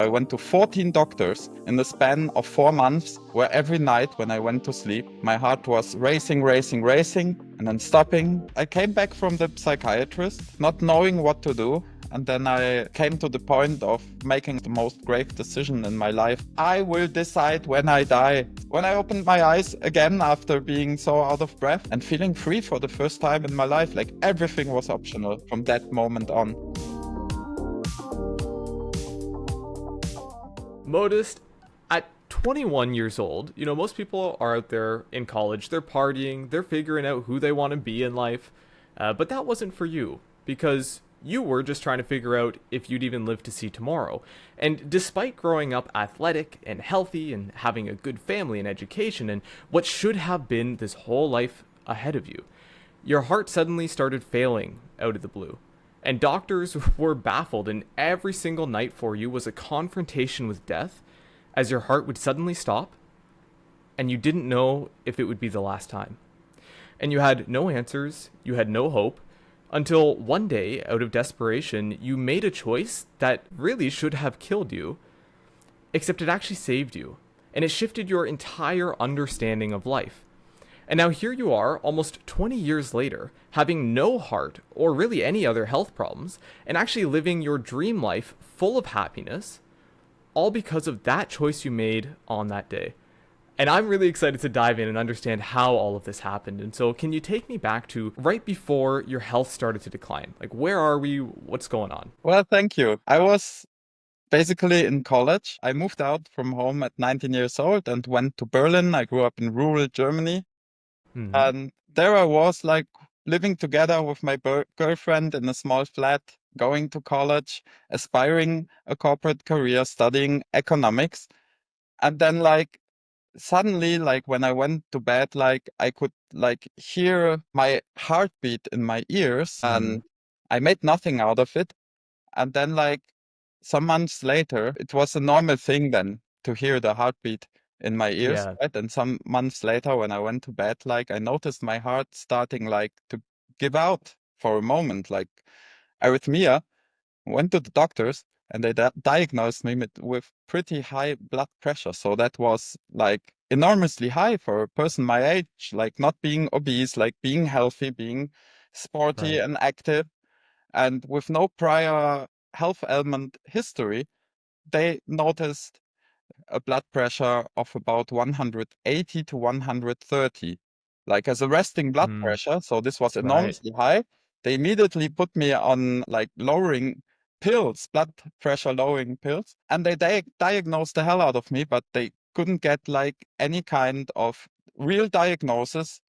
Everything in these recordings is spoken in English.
went to 14 doctors in the span of 4 months, where every night when I went to sleep, my heart was racing, racing, racing, and then stopping. I came back from the psychiatrist, not knowing what to do. And then I came to the point of making the most grave decision in my life. I will decide when I die. When I opened my eyes again after being so out of breath and feeling free for the first time in my life, like everything was optional from that moment on. Modest, at 21 years old, most people are out there in college, they're partying, they're figuring out who they want to be in life, but that wasn't for you, because you were just trying to figure out if you'd even live to see tomorrow. And despite growing up athletic and healthy and having a good family and education and what should have been this whole life ahead of you, your heart suddenly started failing out of the blue. And doctors were baffled, and every single night for you was a confrontation with death, as your heart would suddenly stop, and you didn't know if it would be the last time. And you had no answers, you had no hope, until one day, out of desperation, you made a choice that really should have killed you, except it actually saved you, and it shifted your entire understanding of life. And now here you are, almost 20 years later, having no heart or really any other health problems, and actually living your dream life full of happiness, all because of that choice you made on that day. And I'm really excited to dive in and understand how all of this happened. And so can you take me back to right before your health started to decline? Like, where are we? What's going on? Well, thank you. I was basically in college. I moved out from home at 19 years old and went to Berlin. I grew up in rural Germany. And there I was, like, living together with my girlfriend in a small flat, going to college, aspiring a corporate career, studying economics. And then, like, suddenly, like, when I went to bed, like, I could, like, hear my heartbeat in my ears, and I made nothing out of it. And then, like, some months later, it was a normal thing then to hear the heartbeat in my ears, Yeah, right? And some months later, when I went to bed, like, I noticed my heart starting, like, to give out for a moment, like arrhythmia. Went to the doctors, and they diagnosed me with pretty high blood pressure. So that was, like, enormously high for a person my age, like not being obese, like being healthy, being sporty right. and active, and with no prior health ailment history. They noticed a blood pressure of about 180 to 130, like as a resting blood pressure. So this was Right. enormously high. They immediately put me on, like, lowering pills, blood pressure lowering pills, and they diagnosed the hell out of me, but they couldn't get, like, any kind of real diagnosis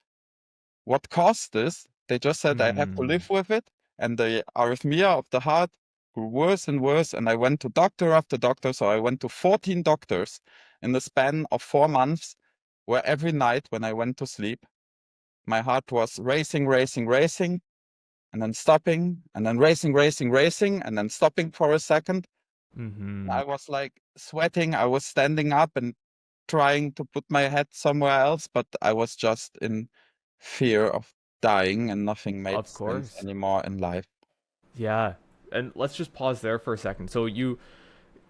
what caused this. They just said I have to live with it, and the arrhythmia of the heart grew worse and worse, and I went to doctor after doctor. So I went to 14 doctors in the span of 4 months, where every night when I went to sleep, my heart was racing, racing, racing, and then stopping, and then racing, racing, racing, and then stopping for a second. I was, like, sweating. I was standing up and trying to put my head somewhere else, but I was just in fear of dying, and nothing made Of sense course. anymore in life. Yeah. And let's just pause there for a second. So you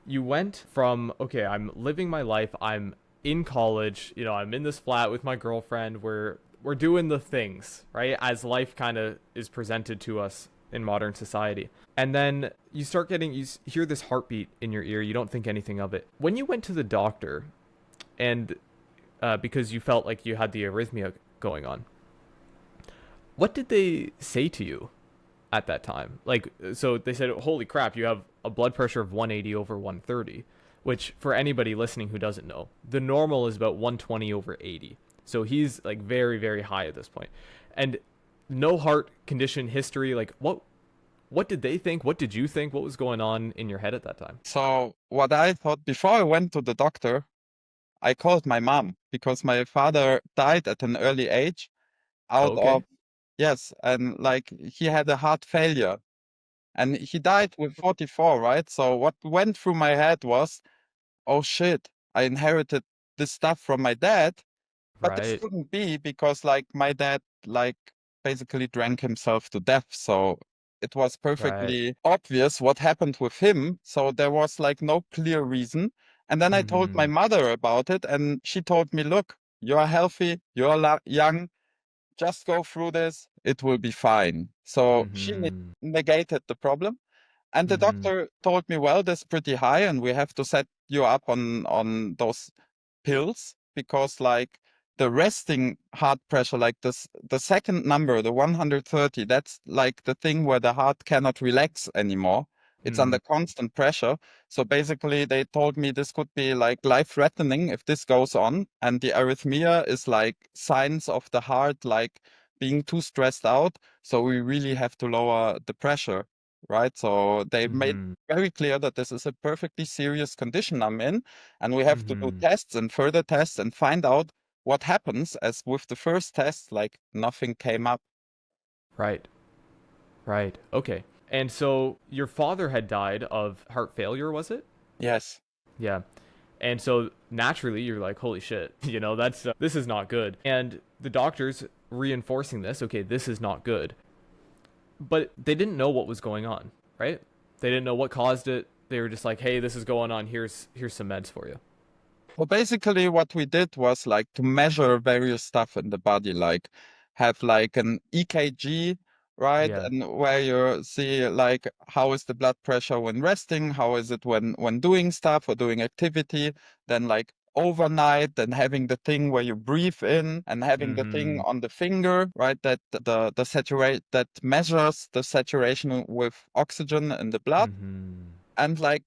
went from, okay, I'm living my life, I'm in college, I'm in this flat with my girlfriend, we're doing the things, right? As life kind of is presented to us in modern society. And then you hear this heartbeat in your ear, you don't think anything of it. When you went to the doctor, and because you felt like you had the arrhythmia going on, what did they say to you at that time? Like, so they said, holy crap, you have a blood pressure of 180 over 130, which, for anybody listening who doesn't know, the normal is about 120 over 80. So he's, like, very, very high at this point. And no heart condition history. Like, what did they think? What did you think? What was going on in your head at that time? So what I thought before I went to the doctor, I called my mom, because my father died at an early age out Okay. of, yes, and, like, he had a heart failure, and he died with 44, right? So what went through my head was, oh shit, I inherited this stuff from my dad, but this Right. couldn't be, because, like, my dad, like, basically drank himself to death. So it was Right. perfectly obvious what happened with him. So there was like no clear reason. And then I told my Mhm. mother about it, and she told me, look, you're healthy, you're young, just go through this, it will be fine. So she Mhm. negated the problem. And the Mhm. doctor told me, well, that's pretty high, and we have to set you up on those pills because like the resting heart pressure, like this, the second number, the 130, that's like the thing where the heart cannot relax anymore. It's under Mhm. constant pressure. So basically, they told me this could be like life-threatening if this goes on. And the arrhythmia is like signs of the heart like being too stressed out. So we really have to lower the pressure, right? So they made Mhm. very clear that this is a perfectly serious condition I'm in, and we have to do Mhm. tests and further tests and find out what happens. As with the first test, like nothing came up. Right. Right. Okay. And so your father had died of heart failure, was it? Yes. Yeah. And so naturally you're like, holy shit, that's this is not good. And the doctors reinforcing this, okay, this is not good. But they didn't know what was going on, right? They didn't know what caused it. They were just like, hey, this is going on. Here's some meds for you. Well, basically, what we did was like to measure various stuff in the body, like have like an EKG, right? Yeah. And where you see like how is the blood pressure when resting, how is it when doing stuff or doing activity, then like overnight, then having the thing where you breathe in and having the thing Mhm. on the finger, right? That the saturate that measures the saturation with oxygen in the blood. Mhm. And like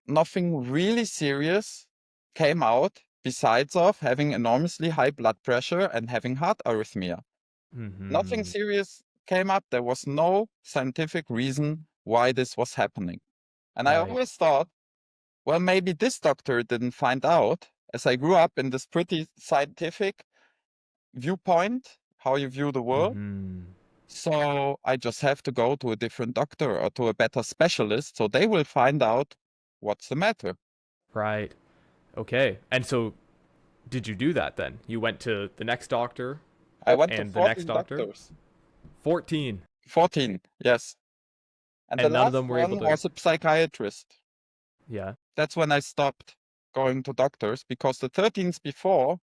nothing really serious came out besides of having enormously high blood pressure and having heart arrhythmia. Nothing Mhm. serious came up. There was no scientific reason why this was happening. And I Right. always thought, well, maybe this doctor didn't find out, as I grew up in this pretty scientific viewpoint, how you view the world. Mhm. So I just have to go to a different doctor or to a better specialist so they will find out what's the matter. Right. Okay. And so did you do that then? You went to the next doctor I went to and the next 14 doctor? doctors. 14. 14, yes. And the And none of last them were able one to. was a psychiatrist. Yeah. That's when I stopped going to doctors because the 13th before,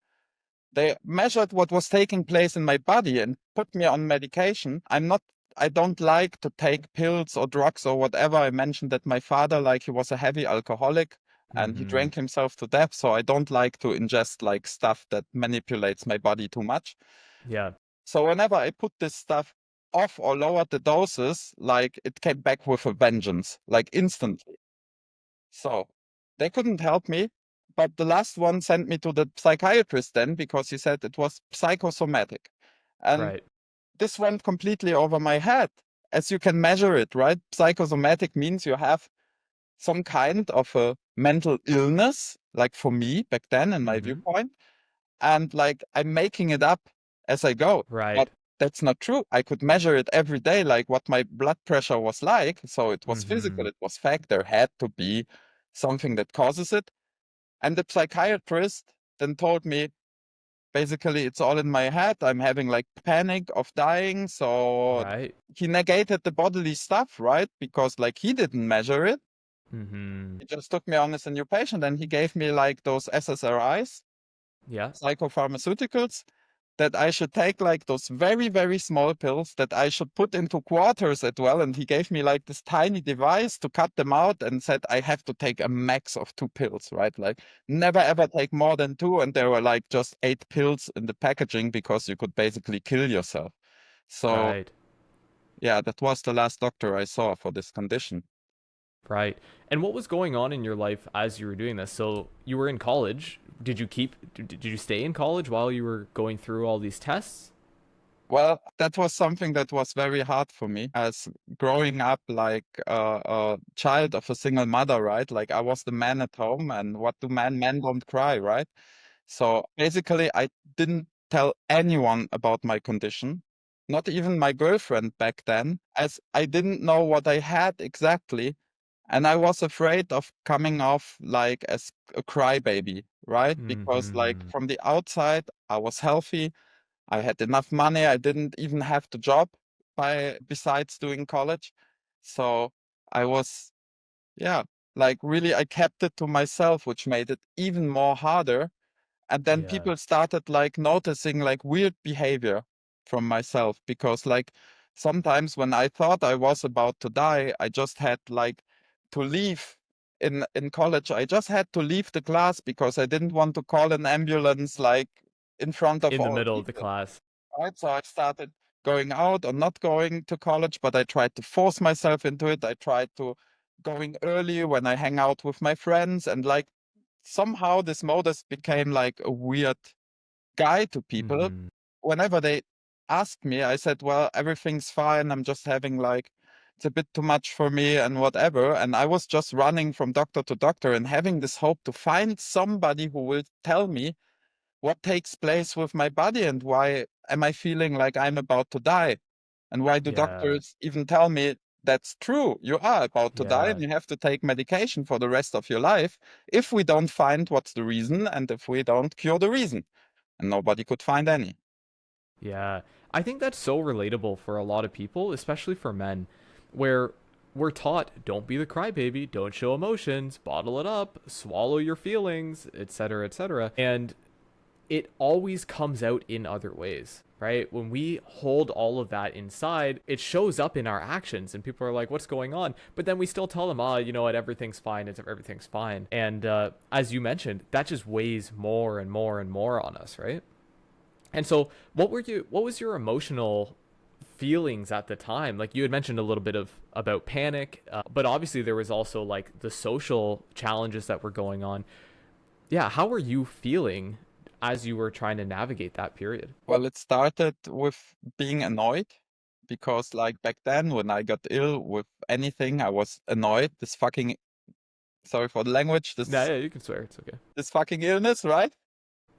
they measured what was taking place in my body and put me on medication. I don't like to take pills or drugs or whatever. I mentioned that my father, like, he was a heavy alcoholic and he Mhm. drank himself to death. So I don't like to ingest like stuff that manipulates my body too much. Yeah. So whenever I put this stuff off or lowered the doses, like it came back with a vengeance, like instantly. So they couldn't help me. But the last one sent me to the psychiatrist then because he said it was psychosomatic. And Right. this went completely over my head. As you can measure it, right? Psychosomatic means you have some kind of a mental illness, like for me back then in my Mhm. viewpoint. And like I'm making it up as I go. But Right. that's not true. I could measure it every day, like what my blood pressure was like. So it was physical, Mhm. it was fact. There had to be something that causes it. And the psychiatrist then told me basically it's all in my head. I'm having like panic of dying. So Right. he negated the bodily stuff, right? Because like he didn't measure it. Mhm. He just took me on as a new patient and he gave me like those SSRIs, Yeah. psychopharmaceuticals, that I should take like those very, very small pills that I should put into quarters as well. And he gave me like this tiny device to cut them out and said I have to take a max of 2 pills, right? Like never ever take more than two. And there were like just 8 pills in the packaging because you could basically kill yourself. So Right. yeah, that was the last doctor I saw for this condition. Right. And what was going on in your life as you were doing this? So you were in college. Did you stay in college while you were going through all these tests? Well, that was something that was very hard for me as growing up like a child of a single mother, right? Like I was the man at home, and what do men don't cry, right? So basically, I didn't tell anyone about my condition, not even my girlfriend back then, as I didn't know what I had exactly. And I was afraid of coming off like as a crybaby, right? Because like Mhm. from the outside, I was healthy. I had enough money. I didn't even have the job besides doing college. So I was, yeah, like really, I kept it to myself, which made it even more harder. And then Yeah. people started like noticing like weird behavior from myself because like sometimes when I thought I was about to die, I just had like to leave in college. I just had to leave the class because I didn't want to call an ambulance like in front of In the all middle of the people. class. Right? So I started going out or not going to college, but I tried to force myself into it. I tried to going early when I hang out with my friends, and like somehow this modus became like a weird guy to people. Mm-hmm. Whenever they asked me, I said, well, everything's fine. I'm just having like, it's a bit too much for me and whatever. And I was just running from doctor to doctor and having this hope to find somebody who will tell me what takes place with my body and why am I feeling like I'm about to die? And why do Yeah. doctors even tell me that's true? You are about to die Yeah. and you have to take medication for the rest of your life if we don't find what's the reason and if we don't cure the reason. And nobody could find any. Yeah. I think that's so relatable for a lot of people, especially for men, where we're taught don't be the crybaby, don't show emotions, bottle it up, swallow your feelings, etc., etc. And it always comes out in other ways, right? When we hold all of that inside, it shows up in our actions, and people are like, "What's going on?" But then we still tell them, "Ah, you know what? Everything's fine. Everything's fine." And as you mentioned, that just weighs more and more and more on us, right? And so, what was your emotional feelings at the time? Like you had mentioned a little bit of about panic, but obviously there was also like the social challenges that were going on. Yeah, how were you feeling as you were trying to navigate that period? Well, it started with being annoyed because, like, back then when I got ill with anything, I was annoyed. This fucking, sorry for the language, Yeah, yeah, you can swear. It's okay. this fucking illness, right?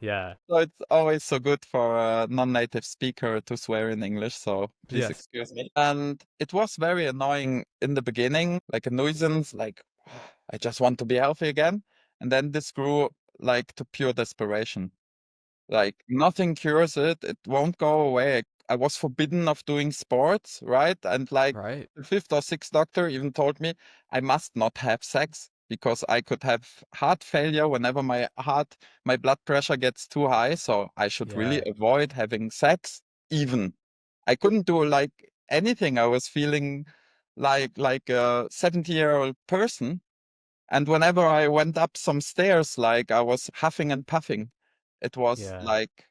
Yeah. So it's always so good for a non-native speaker to swear in English, so please Yes. excuse me. And it was very annoying in the beginning, like a nuisance, like I just want to be healthy again. And then this grew like to pure desperation. Like nothing cures it. It won't go away. I was forbidden of doing sports, right? And like Right. the fifth or sixth doctor even told me I must not have sex because I could have heart failure whenever my blood pressure gets too high. So I should really Yeah. avoid having sex even. I couldn't do like anything. I was feeling like a 70-year-old person. And whenever I went up some stairs, like I was huffing and puffing. It was Yeah. like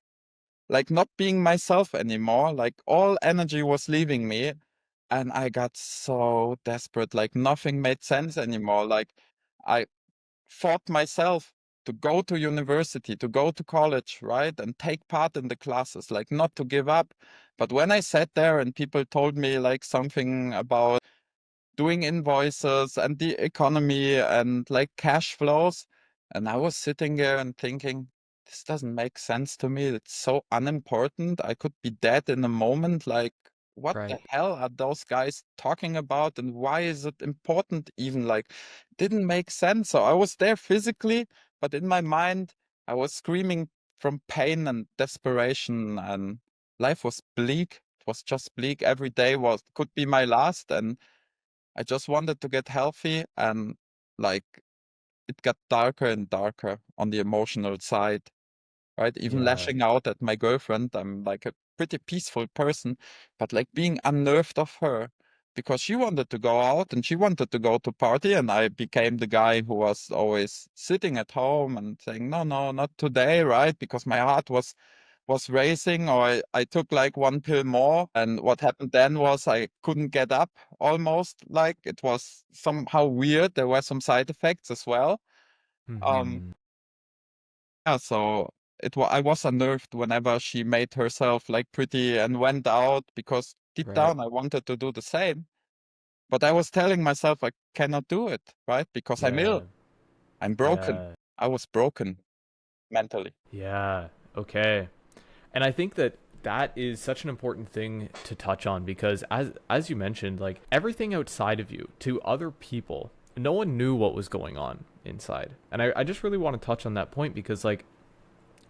not being myself anymore. Like all energy was leaving me, and I got so desperate. Like nothing made sense anymore. Like I fought myself to go to university, to go to college, right? And take part in the classes, like not to give up. But when I sat there and people told me like something about doing invoices and the economy and like cash flows. And I was sitting there and thinking, this doesn't make sense to me. It's so unimportant. I could be dead in a moment. Like, what the Right. hell are those guys talking about? And why is it important even? Like, didn't make sense. So I was there physically, but in my mind, I was screaming from pain and desperation, and life was bleak. It was just bleak. Every day was could be my last. And I just wanted to get healthy, and like it got darker and darker on the emotional side, right? Even Yeah. lashing out at my girlfriend, I'm like a pretty peaceful person, but like being unnerved of her because she wanted to go out and she wanted to go to party, and I became the guy who was always sitting at home and saying, no, no, not today, right? Because my heart was racing, or I took like one pill more. And what happened then was I couldn't get up almost. Like it was somehow weird. There were some side effects as well. Um, Mm-hmm. yeah, so I was unnerved whenever she made herself like pretty and went out because deep Right. down I wanted to do the same. But I was telling myself I cannot do it, right? Because I'm ill. Yeah. I'm broken. Yeah. I was broken mentally. Yeah. Okay. And I think that that is such an important thing to touch on because as you mentioned, like everything outside of you to other people, no one knew what was going on inside. And I just really want to touch on that point because like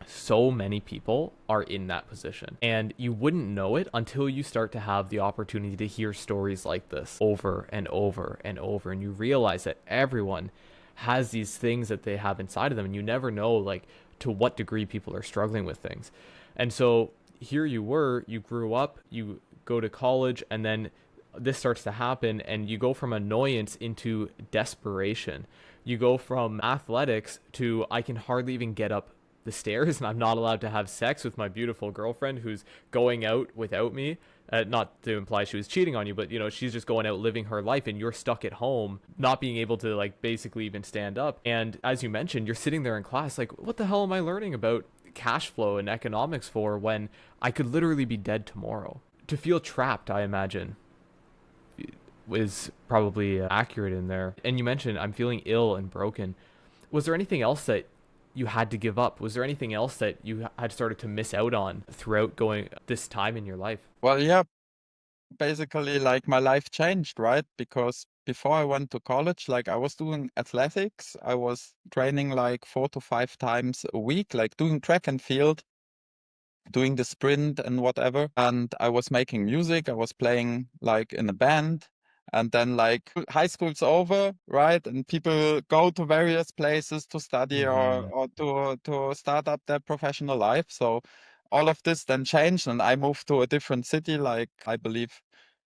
So many people are in that position, and you wouldn't know it until you start to have the opportunity to hear stories like this over and over and over, and you realize that everyone has these things that they have inside of them, and you never know like to what degree people are struggling with things. And so here you were, you grew up, you go to college, and then this starts to happen, and you go from annoyance into desperation. You go from athletics to I can hardly even get up the stairs, and I'm not allowed to have sex with my beautiful girlfriend who's going out without me. Not to imply she was cheating on you, but she's just going out living her life, and you're stuck at home, not being able to like basically even stand up. And as you mentioned, you're sitting there in class like, what the hell am I learning about cash flow and economics for when I could literally be dead tomorrow? To feel trapped, I imagine, is probably accurate in there. And you mentioned I'm feeling ill and broken. Was there anything else that you had to give up? Was there anything else that you had started to miss out on throughout going this time in your life? Well, yeah, basically, like my life changed, right? Because before I went to college, like I was doing athletics. I was training like 4 to 5 times a week, like doing track and field, doing the sprint and whatever. And I was making music. I was playing like in a band. And then like high school's over, right? And people go to various places to study Mm-hmm. or to start up their professional life. So all of this then changed, and I moved to a different city, like I believe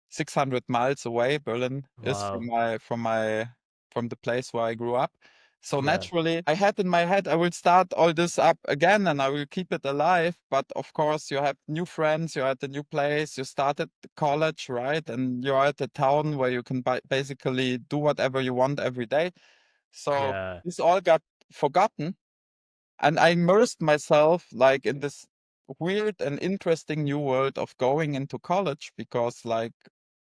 600 miles away. Berlin is Wow. from the place where I grew up. So Yeah. naturally, I had in my head, I will start all this up again and I will keep it alive. But of course, you have new friends, you're at a new place, you started college, right? And you're at a town where you can basically do whatever you want every day. So Yeah. this all got forgotten. And I immersed myself like in this weird and interesting new world of going into college, because like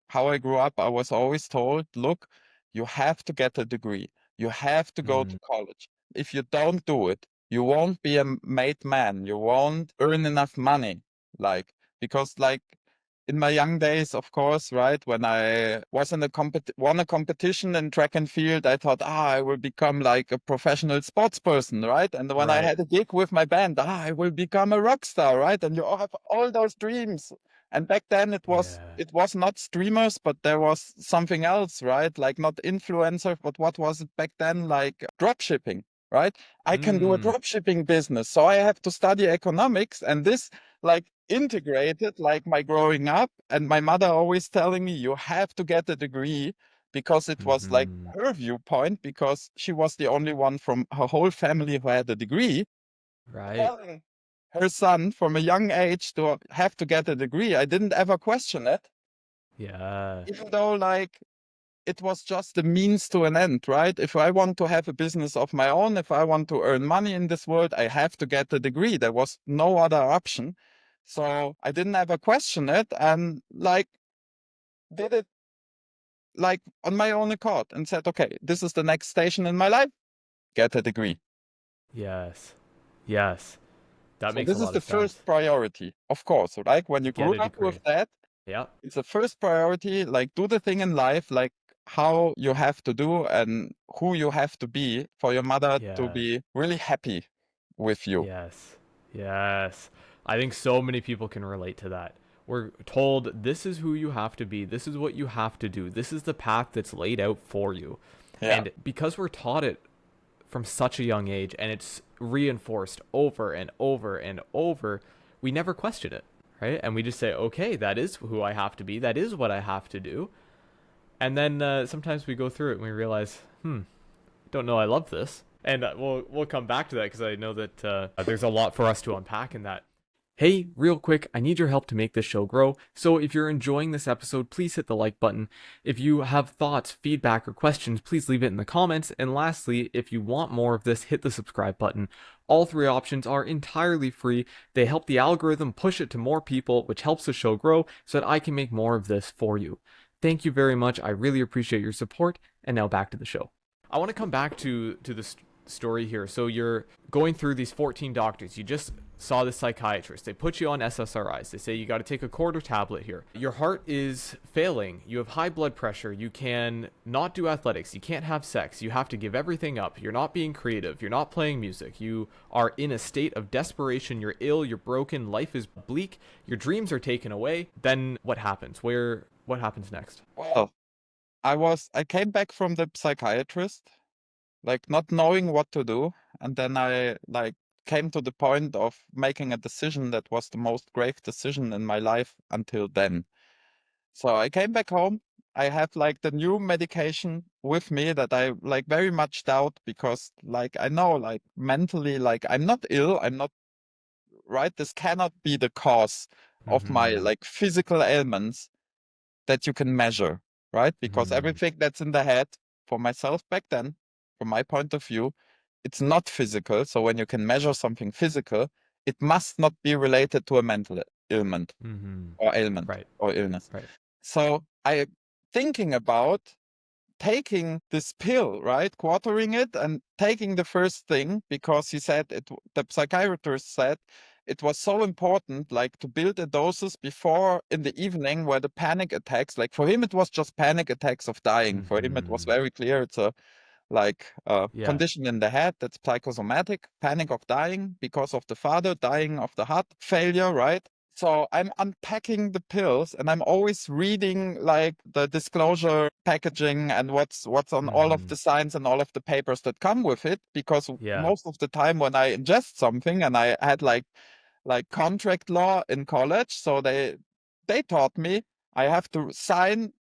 how I grew up, I was always told, look, you have to get a degree. You have to go to Mm. college. If you don't do it, you won't be a made man. You won't earn enough money. Like, because like in my young days, of course, right, when I was in won a competition in track and field, I thought, I will become like a professional sports person, right? And when I Right. had a gig with my band, I will become a rock star, right? And you all have all those dreams. And back then Yeah. it was not streamers, but there was something else, right? Like not influencer, but what was it back then? Like drop shipping, right? I can do a Mm. drop shipping business. So I have to study economics, and this like integrated like my growing up, and my mother always telling me you have to get a degree, because it was like Mm-hmm. her viewpoint, because she was the only one from her whole family who had a degree, Right. telling her son from a young age to have to get a degree. I didn't ever question it, Yeah. even though like it was just a means to an end, right? If I want to have a business of my own, if I want to earn money in this world, I have to get a degree. There was no other option. So I didn't ever question it, and like did it like on my own accord and said, okay, this is the next station in my life, get a degree. Yes. Yes. That So makes a this is lot the of sense. first priority, of course. So like when you Get grew a up with degree. that, Yeah. it's the first priority, like do the thing in life, like how you have to do and who you have to be for your mother to Yeah. be really happy with you. Yes. Yes. I think so many people can relate to that. We're told this is who you have to be. This is what you have to do. This is the path that's laid out for you. Yeah. And because we're taught it from such a young age and it's reinforced over and over and over, we never question it, right? And we just say, okay, that is who I have to be. That is what I have to do. And then sometimes we go through it and we realize, don't know I love this. And we'll come back to that because I know that there's a lot for us to unpack in that. Hey, real quick, I need your help to make this show grow. So if you're enjoying this episode, please hit the like button. If you have thoughts, feedback, or questions, please leave it in the comments. And lastly, if you want more of this, hit the subscribe button. All three options are entirely free. They help the algorithm push it to more people, which helps the show grow so that I can make more of this for you. Thank you very much. I really appreciate your support. And now back to the show. I want to come back to the story here. So you're going through these 14 doctors. You just saw the psychiatrist. They put you on SSRIs. They say you got to take a quarter tablet here. Your heart is failing. You have high blood pressure. You can not do athletics. You can't have sex. You have to give everything up. You're not being creative. You're not playing music. You are in a state of desperation. You're ill. You're broken. Life is bleak. Your dreams are taken away. Then what happens? What happens next? Well, I came back from the psychiatrist, like not knowing what to do. And then I like came to the point of making a decision that was the most grave decision in my life until then. So I came back home. I have like the new medication with me that I like very much doubt because like I know like mentally like I'm not ill. I'm not right. This cannot be the cause of my Mm-hmm. like physical ailments that you can measure, right? Because Mm-hmm. everything that's in the head for myself back then, from my point of view, it's not physical. So when you can measure something physical, it must not be related to a mental Mm-hmm. ailment Right. or illness. Right. So I thinking about taking this pill, right? Quartering it and taking the first thing because he said the psychiatrist said it was so important, like to build the doses before in the evening where the panic attacks, like for him, it was just panic attacks of dying. For him, it was Mm-hmm. very clear. It's a Yeah. condition in the head that's psychosomatic, panic of dying because of the father dying of the heart failure, right? So I'm unpacking the pills and I'm always reading like the disclosure packaging and what's on all of Mm-hmm. the signs and all of the papers that come with it because Yeah. most of the time when I ingest something and I had like contract law in college, so they taught me I have to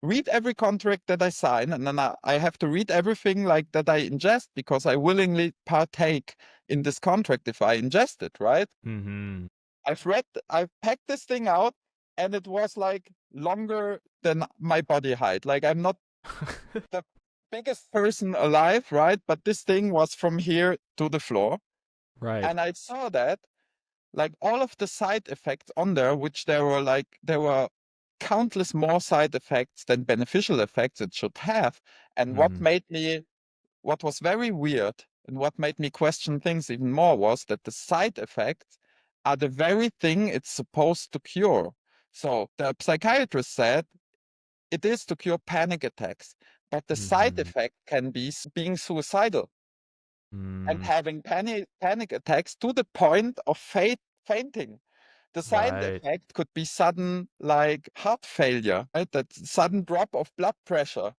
read every contract that I sign, and then I have to read everything like that I ingest because I willingly partake in this contract if I ingest it, right? Mm-hmm. I've packed this thing out, and it was like longer than my body height. Like I'm not the biggest person alive, right? But this thing was from here to the floor. Right. And I saw that like all of the side effects on there, which there were countless more side effects than beneficial effects it should have. And Mm-hmm. what was very weird and what made me question things even more was that the side effects are the very thing it's supposed to cure. So the psychiatrist said it is to cure panic attacks, but the side Mm-hmm. effect can be being suicidal and Mm. having panic attacks to the point of fainting. The side Right. effect could be sudden, like heart failure, right? That sudden drop of blood pressure,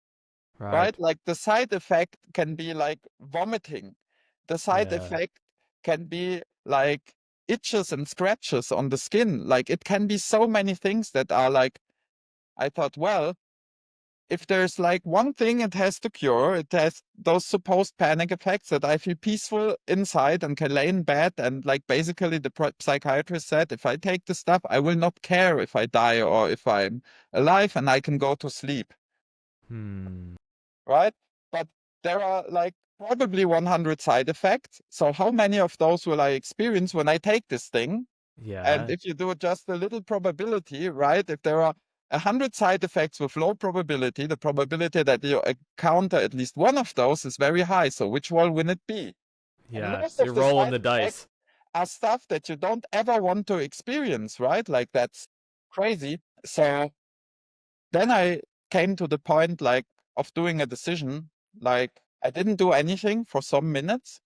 right? Right. Like the side effect can be like vomiting. The side Yeah. effect can be like itches and scratches on the skin. Like it can be so many things that are like, I thought, well, if there's like one thing it has to cure, it has those supposed panic effects that I feel peaceful inside and can lay in bed. And like basically the psychiatrist said, if I take this stuff, I will not care if I die or if I'm alive and I can go to sleep, Hmm. right? But there are like probably 100 side effects. So how many of those will I experience when I take this thing? And Yeah. if you do just a little probability, right? If there are 100 side effects with low probability, the probability that you encounter at least one of those is very high. So which one will it be? And Yeah. most of You're the rolling side the effects dice. are stuff that you don't ever want to experience, right? Like that's crazy. So then I came to the point like of doing a decision. Like I didn't do anything for some minutes.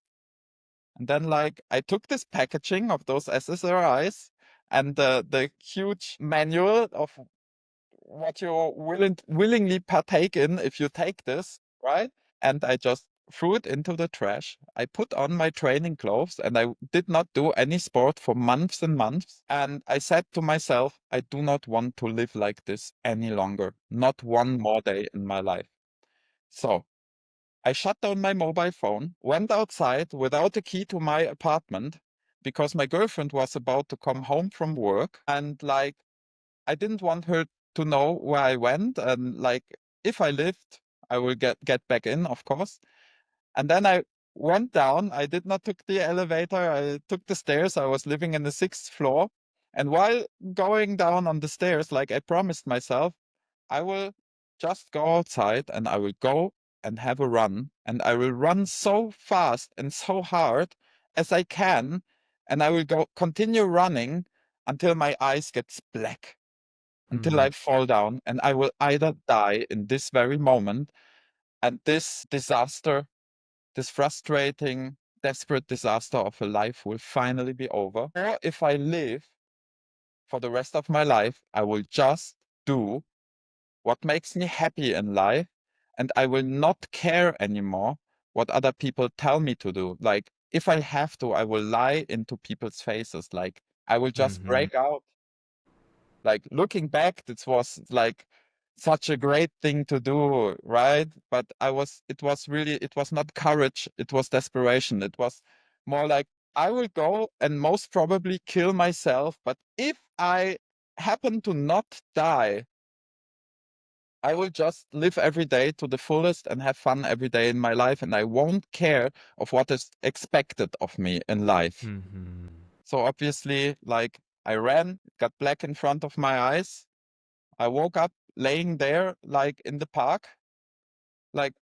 And then like I took this packaging of those SSRIs and the huge manual of what you willingly partake in if you take this, right? And I just threw it into the trash. I put on my training clothes and I did not do any sport for months and months. And I said to myself, I do not want to live like this any longer. Not one more day in my life. So I shut down my mobile phone, went outside without a key to my apartment because my girlfriend was about to come home from work. And like, I didn't want her to know where I went. And like, if I lived, I will get back in, of course. And then I went down. I did not took the elevator. I took the stairs. I was living in the sixth floor. And while going down on the stairs, like I promised myself, I will just go outside and I will go and have a run. And I will run so fast and so hard as I can. and I will continue running until my eyes gets black, until I fall down, and I will either die in this very moment, and this disaster, this frustrating, desperate disaster of a life will finally be over. Or if I live for the rest of my life, I will just do what makes me happy in life, and I will not care anymore what other people tell me to do. Like, if I have to, I will lie into people's faces. Like, I will just break out. Like, looking back, this was like such a great thing to do, right? But it was really, it was not courage, it was desperation. It was more like, I will go and most probably kill myself, but if I happen to not die, I will just live every day to the fullest and have fun every day in my life, and I won't care of what is expected of me in life. So obviously, like, I ran, it got black in front of my eyes. I woke up laying there, like in the park, like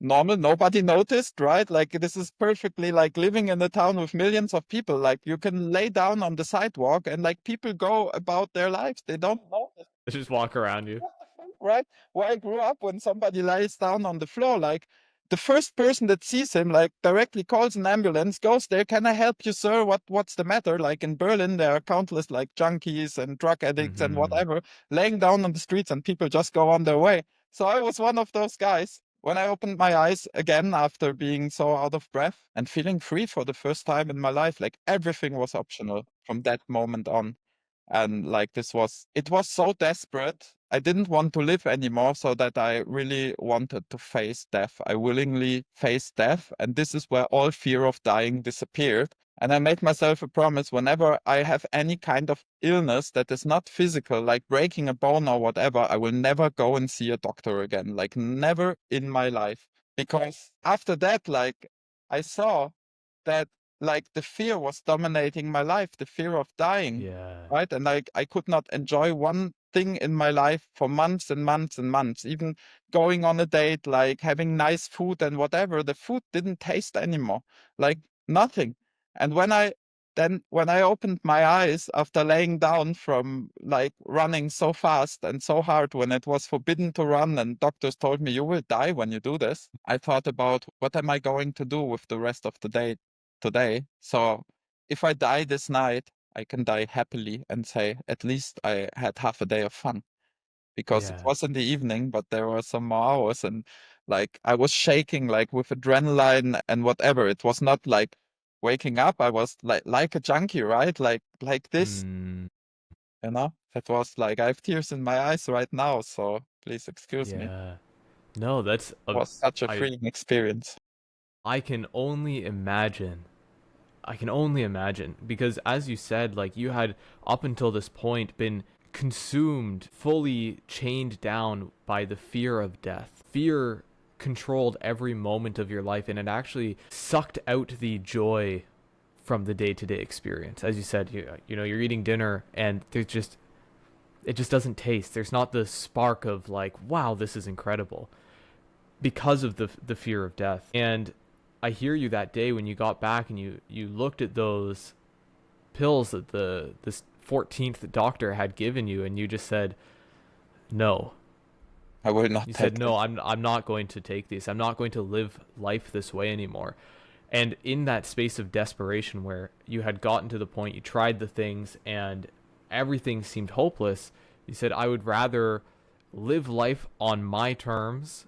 normal, nobody noticed, right? Like, this is perfectly like living in a town with millions of people. Like, you can lay down on the sidewalk and like people go about their lives. They don't notice. Just walk around you. Right? Where I grew up, when somebody lies down on the floor, like the first person that sees him, like directly calls an ambulance, goes there, can I help you, sir? What's the matter? Like in Berlin, there are countless like junkies and drug addicts and whatever laying down on the streets, and people just go on their way. So I was one of those guys. When I opened my eyes again after being so out of breath and feeling free for the first time in my life, like everything was optional from that moment on. And like it was so desperate. I didn't want to live anymore, so that I really wanted to face death. I willingly faced death, and this is where all fear of dying disappeared. And I made myself a promise: whenever I have any kind of illness that is not physical, like breaking a bone or whatever, I will never go and see a doctor again, like never in my life. Because after that, like, I saw that like the fear was dominating my life, the fear of dying, Yeah. right? And like I could not enjoy one thing in my life for months and months and months. Even going on a date, like having nice food and whatever, the food didn't taste anymore, like nothing. And when I opened my eyes after laying down from like running so fast and so hard, when it was forbidden to run and doctors told me you will die when you do this, I thought about, what am I going to do with the rest of the day today? So if I die this night, I can die happily and say, at least I had half a day of fun. Because it Yeah. was in the evening, but there were some more hours, and like I was shaking like with adrenaline and whatever. It was not like waking up. I was like a junkie, right? Like this, you know? That was like, I have tears in my eyes right now, so please excuse me. It Yeah. No, that's a was such a I freeing experience. I can only imagine. I can only imagine because as you said, like you had up until this point been consumed, fully chained down by the fear of death. Fear controlled every moment of your life and it actually sucked out the joy from the day-to-day experience. As you said, you know, you're eating dinner and it just doesn't taste. There's not the spark of like, wow, this is incredible because of the fear of death. And I hear you that day when you got back and you looked at those pills that this 14th doctor had given you and you just said, "No." I will not You take said, "No, this. I'm not going to take these. I'm not going to live life this way anymore." And in that space of desperation where you had gotten to the point, you tried the things and everything seemed hopeless, you said, "I would rather live life on my terms."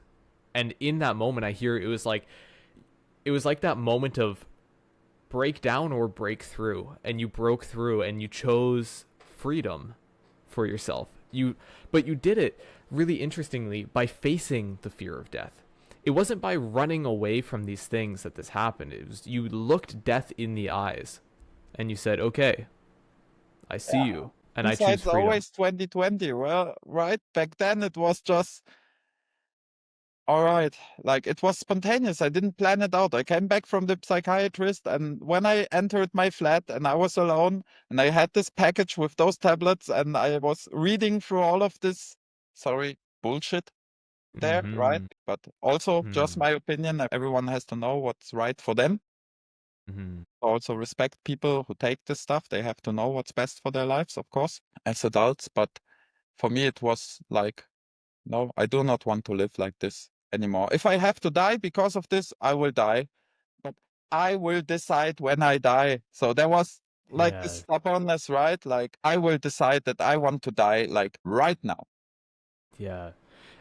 And in that moment, I hear it was like that moment of break down or break through, and you broke through and you chose freedom for yourself. But you did it really interestingly by facing the fear of death. It wasn't by running away from these things that this happened. It was you looked death in the eyes and you said, "Okay, I see Yeah. you and I choose Hindsight's freedom." always 2020. Well, right back then it was just all right. Like, it was spontaneous. I didn't plan it out. I came back from the psychiatrist, and when I entered my flat and I was alone and I had this package with those tablets and I was reading through all of this, sorry, bullshit there, right? Mm-hmm. But also just Hmm. my opinion. Everyone has to know what's right for them. Hmm. Also respect people who take this stuff. They have to know what's best for their lives, of course, as adults. But for me, it was like, no, I do not want to live like this anymore. If I have to die because of this, I will die. But I will decide when I die. So there was like this Yeah. stubbornness, right? Like I will decide that I want to die like right now. Yeah.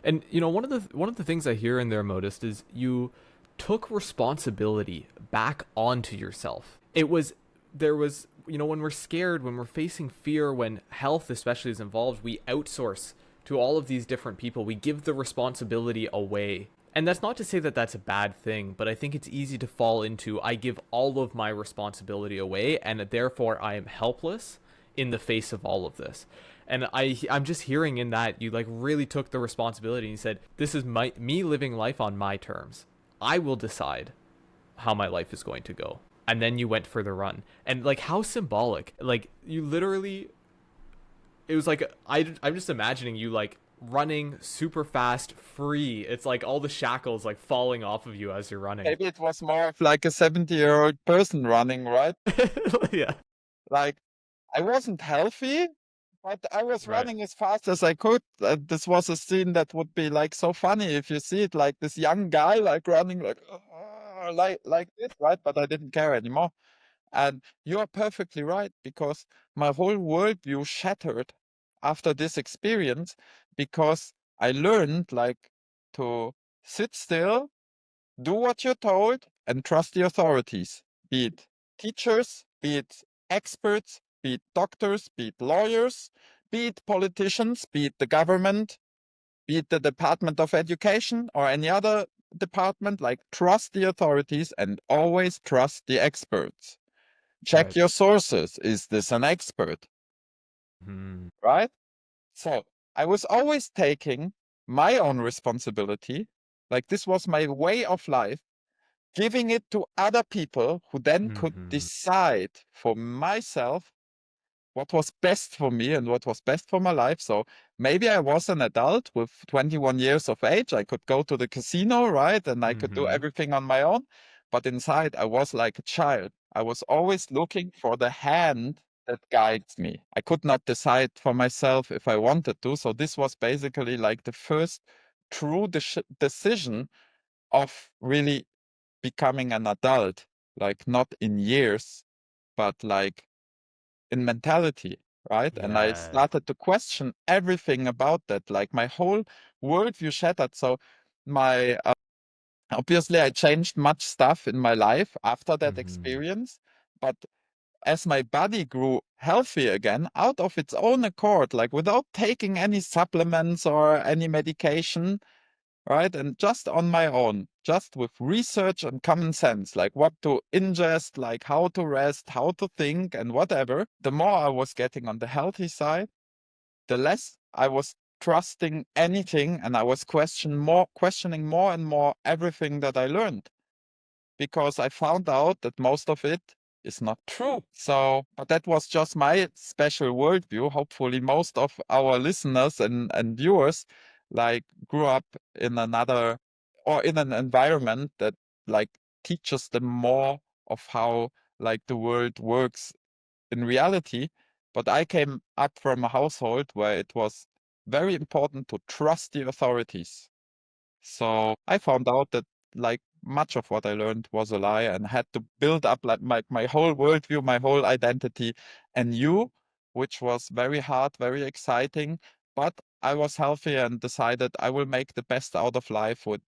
And one of the things I hear in there, Modest, is you took responsibility back onto yourself. It was there was when we're scared, when we're facing fear, when health especially is involved, we outsource to all of these different people. We give the responsibility away. And that's not to say that that's a bad thing, but I think it's easy to fall into I give all of my responsibility away and therefore I am helpless in the face of all of this. And I'm just hearing in that you like really took the responsibility and you said, this is me living life on my terms. I will decide how my life is going to go. And then you went for the run. And like how symbolic. Like you literally it was like I'm just imagining you like running super fast, free. It's like all the shackles like falling off of you as you're running. Maybe it was more of like a 70-year-old person running, right? Yeah. Like I wasn't healthy, but I was Right. running as fast as I could. This was a scene that would be like so funny if you see it, like this young guy like running like like this, right? But I didn't care anymore. And you are perfectly right because my whole worldview shattered after this experience because I learned like to sit still, do what you're told, and trust the authorities, be it teachers, be it experts, be it doctors, be it lawyers, be it politicians, be it the government, be it the Department of Education or any other department. Like, trust the authorities and always trust the experts. Check Right. your sources. Is this an expert? Hmm. Right? So I was always taking my own responsibility. Like, this was my way of life, giving it to other people who then could Hmm. decide for myself what was best for me and what was best for my life. So maybe I was an adult with 21 years of age. I could go to the casino, right? And I could do Hmm. everything on my own. But inside, I was like a child. I was always looking for the hand that guides me. I could not decide for myself if I wanted to. So this was basically like the first true decision of really becoming an adult, like not in years, but like in mentality, right? And I Yeah. started to question everything about that. Like my whole worldview shattered. So my obviously I changed much stuff in my life after that Hmm. experience, but as my body grew healthy again out of its own accord, like without taking any supplements or any medication, right? And just on my own, just with research and common sense, like what to ingest, like how to rest, how to think, and whatever. The more I was getting on the healthy side, the less I was trusting anything, and I was questioning more and more everything that I learned because I found out that most of it is not true. So, but that was just my special worldview. Hopefully, most of our listeners and viewers like grew up in another or in an environment that like teaches them more of how like the world works in reality. But I came up from a household where it was very important to trust the authorities. So I found out that like much of what I learned was a lie and had to build up like my whole worldview, my whole identity anew, which was very hard, very exciting. But I was healthy and decided I will make the best out of life with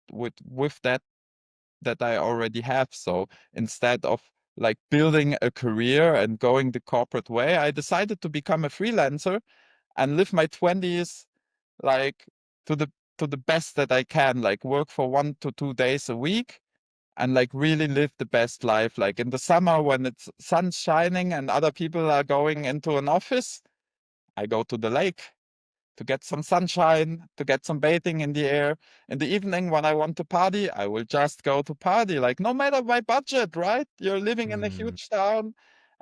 that I already have. So instead of like building a career and going the corporate way, I decided to become a freelancer and live my 20s like to the best that I can, like work for 1 to 2 days a week and like really live the best life. Like in the summer when it's sun shining and other people are going into an office, I go to the lake to get some sunshine, to get some bathing in the air. In the evening when I want to party, I will just go to party. Like no matter my budget, right? You're living in a Hmm. huge town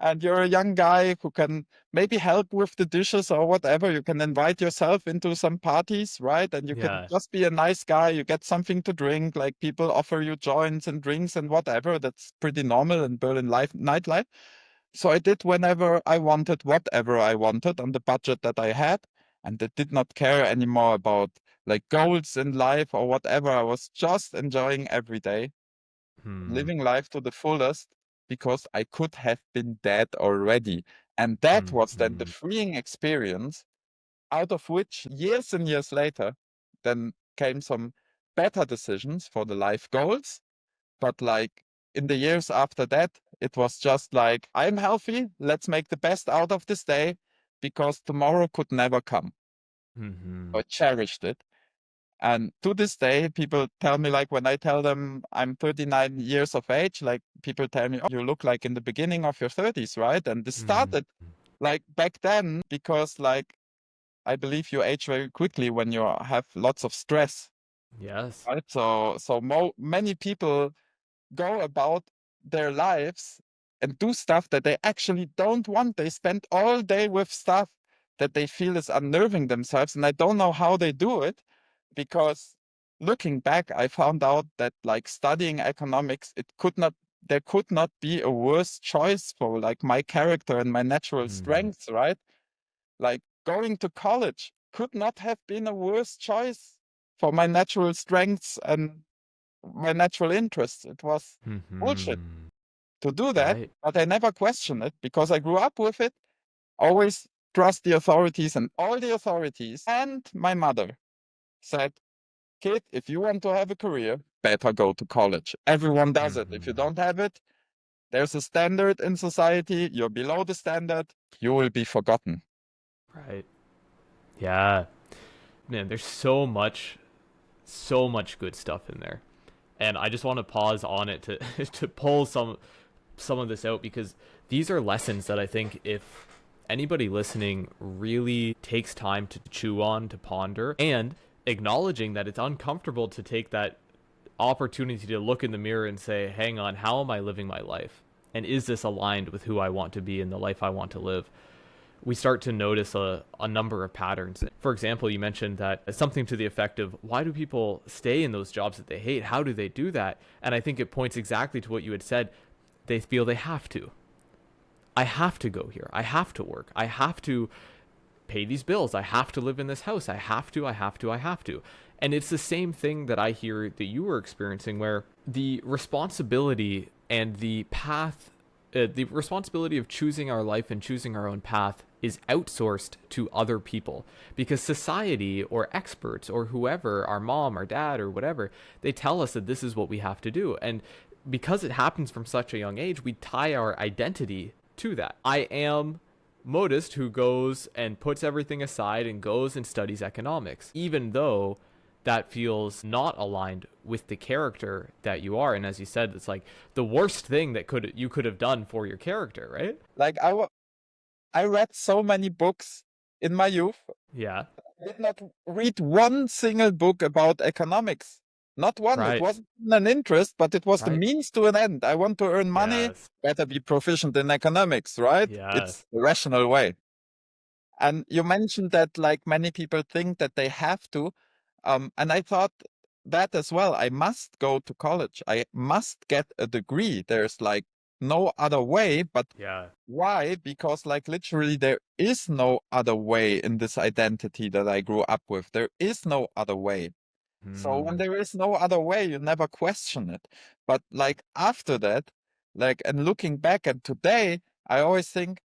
and you're a young guy who can maybe help with the dishes or whatever. You can invite yourself into some parties, right? And you can Yeah. just be a nice guy. You get something to drink, like people offer you joints and drinks and whatever. That's pretty normal in Berlin life, nightlife. So I did whenever I wanted, whatever I wanted on the budget that I had. And I did not care anymore about like goals in life or whatever. I was just enjoying every day, Hmm. living life to the fullest because I could have been dead already. And that was then the Hmm. freeing experience, out of which years and years later, then came some better decisions for the life goals. But like in the years after that, it was just like, I'm healthy. Let's make the best out of this day because tomorrow could never come. Hmm. I cherished it. And to this day, people tell me, like, when I tell them I'm 39 years of age, like, people tell me, oh, you look like in the beginning of your 30s, right? And this Hmm. started like back then because, like, I believe you age very quickly when you have lots of stress, Yes. right? So many people go about their lives and do stuff that they actually don't want. They spend all day with stuff that they feel is unnerving themselves. And I don't know how they do it because looking back, I found out that like studying economics, there could not be a worse choice for like my character and my natural Hmm. strengths, right? Like going to college could not have been a worse choice for my natural strengths and my natural interests. It was bullshit Hmm. to do that, Right. but I never questioned it because I grew up with it. Always trust the authorities, and all the authorities and my mother said, kid, if you want to have a career, better go to college. Everyone does it. If you Hmm. don't have it, there's a standard in society. You're below the standard. You will be forgotten. Right. Yeah. Man, there's so much good stuff in there. And I just want to pause on it to to pull some of this out because these are lessons that I think if anybody listening really takes time to chew on, to ponder, and acknowledging that it's uncomfortable to take that opportunity to look in the mirror and say, hang on, how am I living my life? And is this aligned with who I want to be and the life I want to live? We start to notice a number of patterns. For example, you mentioned that something to the effect of why do people stay in those jobs that they hate? How do they do that? And I think it points exactly to what you had said. They feel they have to. I have to go here. I have to work. I have to pay these bills. I have to live in this house. I have to, I have to, I have to. And it's the same thing that I hear that you were experiencing where the responsibility and the responsibility of choosing our life and choosing our own path is outsourced to other people because society or experts or whoever, our mom, our dad, or whatever, they tell us that this is what we have to do. And because it happens from such a young age, we tie our identity to that. I am Modest who goes and puts everything aside and goes and studies economics, even though that feels not aligned with the character that you are. And as you said, it's like the worst thing that you could have done for your character, right? Like I read so many books in my youth. Yeah. I did not read one single book about economics. Not one. It Right. wasn't an interest, but it was the Right. means to an end. I want to earn money, Yes. better be proficient in economics, right? It's Yes. the rational way. And you mentioned that like many people think that they have to. And I thought that as well. I must go to college. I must get a degree. There's like no other way. But Yeah. why? Because like literally there is no other way in this identity that I grew up with. There is no other way. So when Hmm. there is no other way, you never question it. But like after that, like and looking back at today, I always think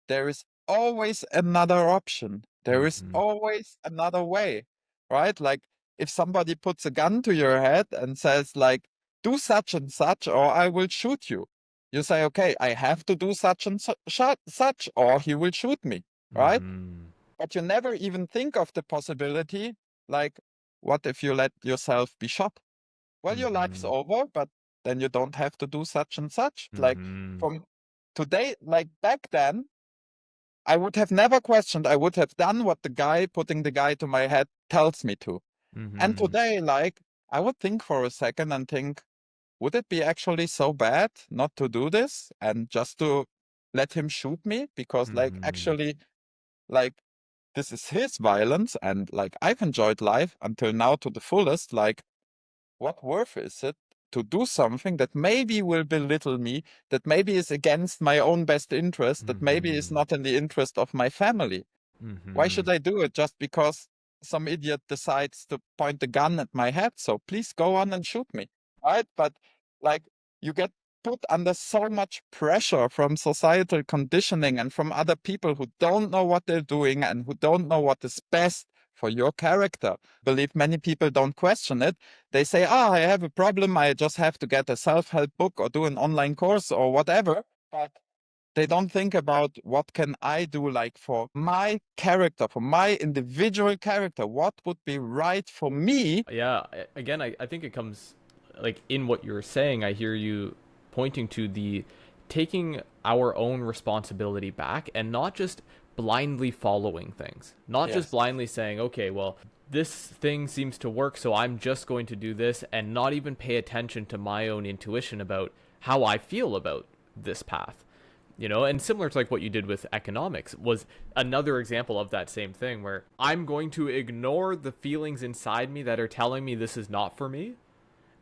there is always another option. There is Hmm. always another way, right? Like if somebody puts a gun to your head and says like, do such and such, or I will shoot you. You say, okay, I have to do such and such, or he will shoot me, right? Hmm. But you never even think of the possibility, like, what if you let yourself be shot? Well, your life's Hmm. over, but then you don't have to do such and such. Like Hmm. from today, like back then, I would have never questioned. I would have done what the guy putting the guy to my head tells me to. And Hmm. today, like, I would think for a second and think, would it be actually so bad not to do this and just to let him shoot me, because like Mm-hmm. actually, like, this is his violence, and like I've enjoyed life until now to the fullest. Like, what worth is it to do something that maybe will belittle me, that maybe is against my own best interest, that maybe is Mm-hmm. not in the interest of my family? Why Mm-hmm. should I do it just because some idiot decides to point a gun at my head? So please go on and shoot me, right? But like, you get put under so much pressure from societal conditioning and from other people who don't know what they're doing and who don't know what is best for your character. Believe many people don't question it. They say, "Ah, I have a problem. I just have to get a self-help book or do an online course or whatever." But they don't think about, what can I do, like, for my character, for my individual character? What would be right for me? Yeah, again, I think it comes like in what you're saying. I hear you pointing to the taking our own responsibility back and not just blindly following things, not just Yes. blindly saying, okay, well, this thing seems to work, so I'm just going to do this, and not even pay attention to my own intuition about how I feel about this path. And similar to like what you did with economics was another example of that same thing, where I'm going to ignore the feelings inside me that are telling me this is not for me.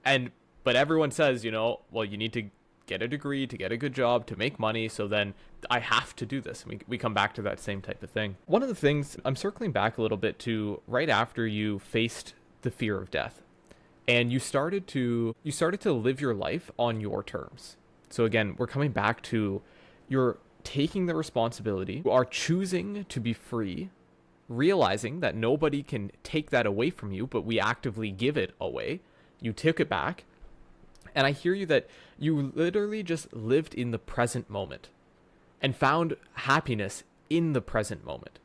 And but everyone says, well, you need to get a degree to get a good job to make money, so then I have to do this. We come back to that same type of thing. One of the things, I'm circling back a little bit to right after you faced the fear of death, and you started to live your life on your terms. So again, we're coming back to, you're taking the responsibility, you are choosing to be free, realizing that nobody can take that away from you, but we actively give it away. You took it back. And I hear you that you literally just lived in the present moment and found happiness in the present moment.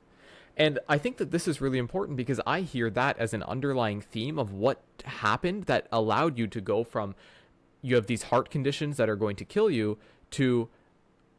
And I think that this is really important because I hear that as an underlying theme of what happened that allowed you to go from, you have these heart conditions that are going to kill you, to,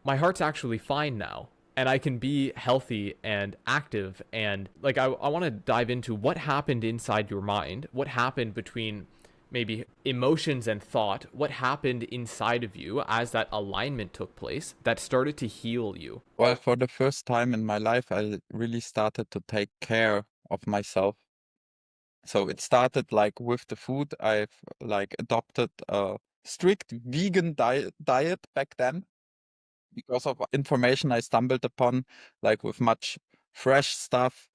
my heart's actually fine now and I can be healthy and active. And like, I want to dive into what happened inside your mind, what happened between maybe emotions and thought, what happened inside of you as that alignment took place that started to heal you. Well, for the first time in my life, I really started to take care of myself. So it started like with the food. I've like adopted a strict vegan diet back then, because of information I stumbled upon, like with much fresh stuff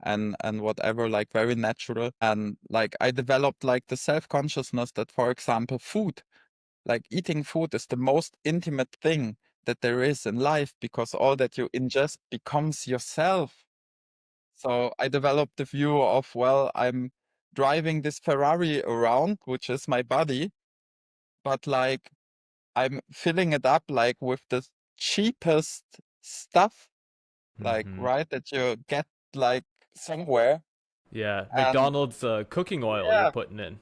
and whatever, like very natural. And like I developed like the self-consciousness that, for example, food, like eating food, is the most intimate thing that there is in life, because all that you ingest becomes yourself. So I developed the view of, well, I'm driving this Ferrari around, which is my body, but like I'm filling it up like with the cheapest stuff, like, Mm-hmm. right, that you get like somewhere. Yeah, And McDonald's cooking oil you're yeah, putting in.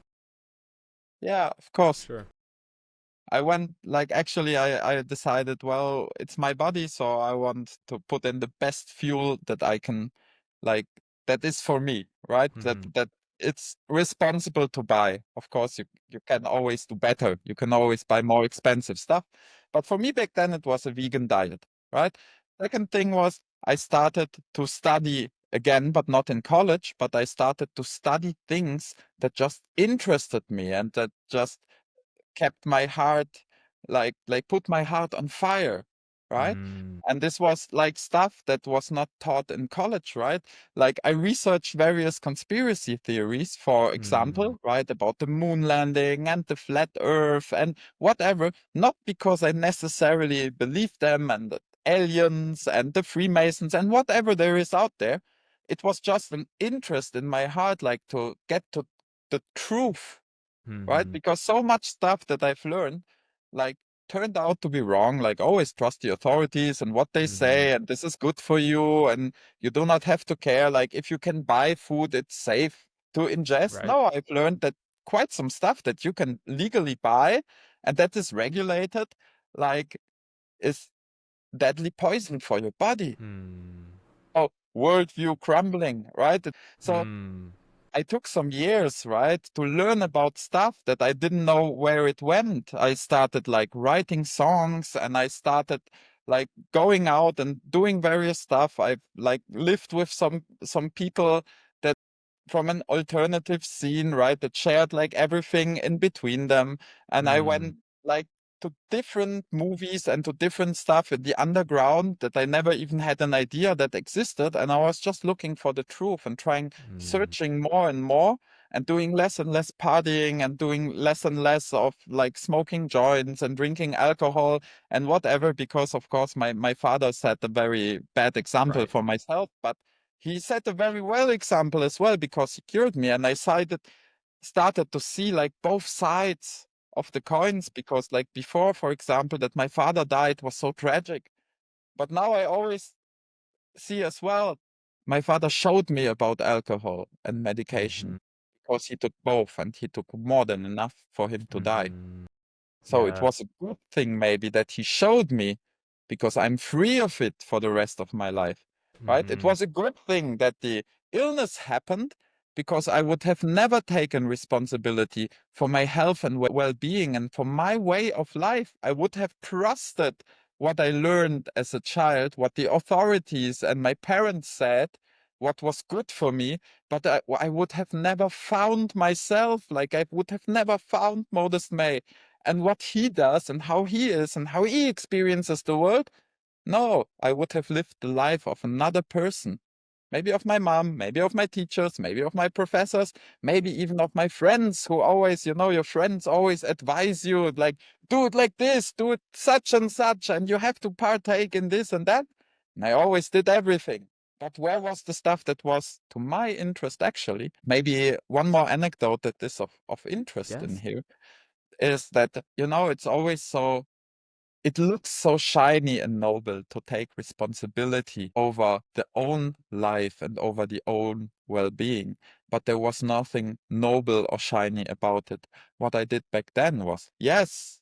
yeah, of course. Sure. I went like, actually, I decided, well, it's my body, so I want to put in the best fuel that I can, like, that is for me, right? That Mm-hmm. that it's responsible to buy. Of course, you can always do better. You can always buy more expensive stuff. But for me back then, it was a vegan diet, right? Second thing was, I started to study again, but not in college, but I started to study things that just interested me and that just kept my heart, like put my heart on fire, right? Mm-hmm. And this was like stuff that was not taught in college, right? Like I researched various conspiracy theories, for example, right, about the moon landing and the flat earth and whatever, not because I necessarily believed them, and the aliens and the Freemasons and whatever there is out there. It was just an interest in my heart, like to get to the truth, right? Mm-hmm. Because so much stuff that I've learned, like, turned out to be wrong. Like, always trust the authorities and what they Mm-hmm. say, and this is good for you, and you do not have to care. Like, if you can buy food, it's safe to ingest. Right. No, I've learned that quite some stuff that you can legally buy and that is regulated, like, is deadly poison for your body. Mm. Oh, worldview crumbling, right? So Mm. I took some years, right, to learn about stuff that I didn't know where it went. I started like writing songs, and I started like going out and doing various stuff. I've like lived with some people that from an alternative scene, right? That shared like everything in between them. And I Mm. went like to different movies and to different stuff in the underground that I never even had an idea that existed. And I was just looking for the truth and trying, Mm. searching more and more and doing less and less partying and doing less and less of like smoking joints and drinking alcohol and whatever, because of course my father set a very bad example Right. for myself, but he set a very well example as well because he cured me, and I started to see like both sides of the coins, because like before, for example, that my father died was so tragic, but now I always see as well, my father showed me about alcohol and Mm-hmm. medication because he took both and he took more than enough for him to die. Mm-hmm. So it Yeah. was a good thing maybe that he showed me, because I'm free of it for the rest of my life, right? It Mm-hmm. was a good thing that the illness happened, because I would have never taken responsibility for my health and well-being and for my way of life. I would have trusted what I learned as a child, what the authorities and my parents said, what was good for me, but I would have never found myself, like I would have never found Modest May and what he does and how he is and how he experiences the world. No, I would have lived the life of another person. Maybe of my mom, maybe of my teachers, maybe of my professors, maybe even of my friends who always, your friends always advise you, like, do it like this, do it such and such, and you have to partake in this and that. And I always did everything. But where was the stuff that was to my interest, actually? Maybe one more anecdote that is of interest in Yes. here is that, it's always so, it looks so shiny and noble to take responsibility over the own life and over the own well-being, but there was nothing noble or shiny about it. What I did back then was, yes,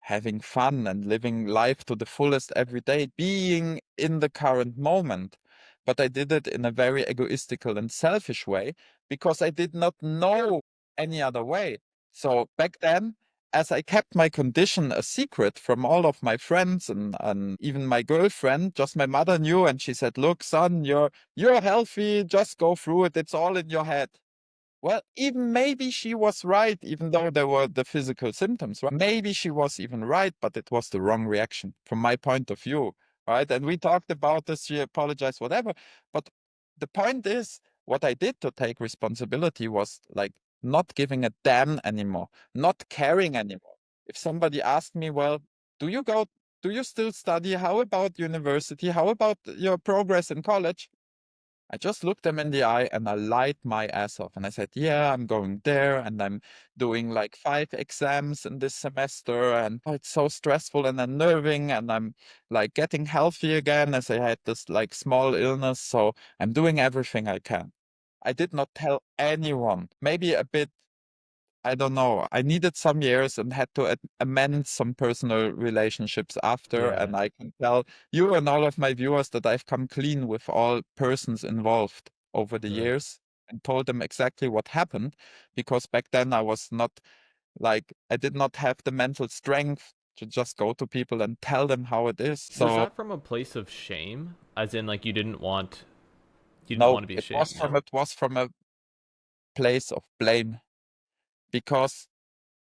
having fun and living life to the fullest every day, being in the current moment. But I did it in a very egoistical and selfish way because I did not know any other way. So back then, as I kept my condition a secret from all of my friends and even my girlfriend, just my mother knew, and she said, "Look, son, you're healthy, just go through it. It's all in your head." Well, even maybe she was right, even though there were the physical symptoms, right? Maybe she was even right, but it was the wrong reaction from my point of view, right? And we talked about this, she apologized, whatever. But the point is, what I did to take responsibility was like not giving a damn anymore, not caring anymore. If somebody asked me, well, do you go, do you still study? How about university? How about your progress in college? I just looked them in the eye and I lied my ass off. And I said, yeah, I'm going there and I'm doing like 5 exams in this semester. And oh, it's so stressful and unnerving. And I'm like getting healthy again as I had this like small illness. So I'm doing everything I can. I did not tell anyone, maybe a bit, I don't know. I needed some years and had to amend some personal relationships after. Yeah. And I can tell you and all of my viewers that I've come clean with all persons involved over the Good. years and told them exactly what happened. Because back then I was not like, I did not have the mental strength to just go to people and tell them how it is. Was So, that from a place of shame? As in like you didn't no, want to be it ashamed? was from No. a place of blame, because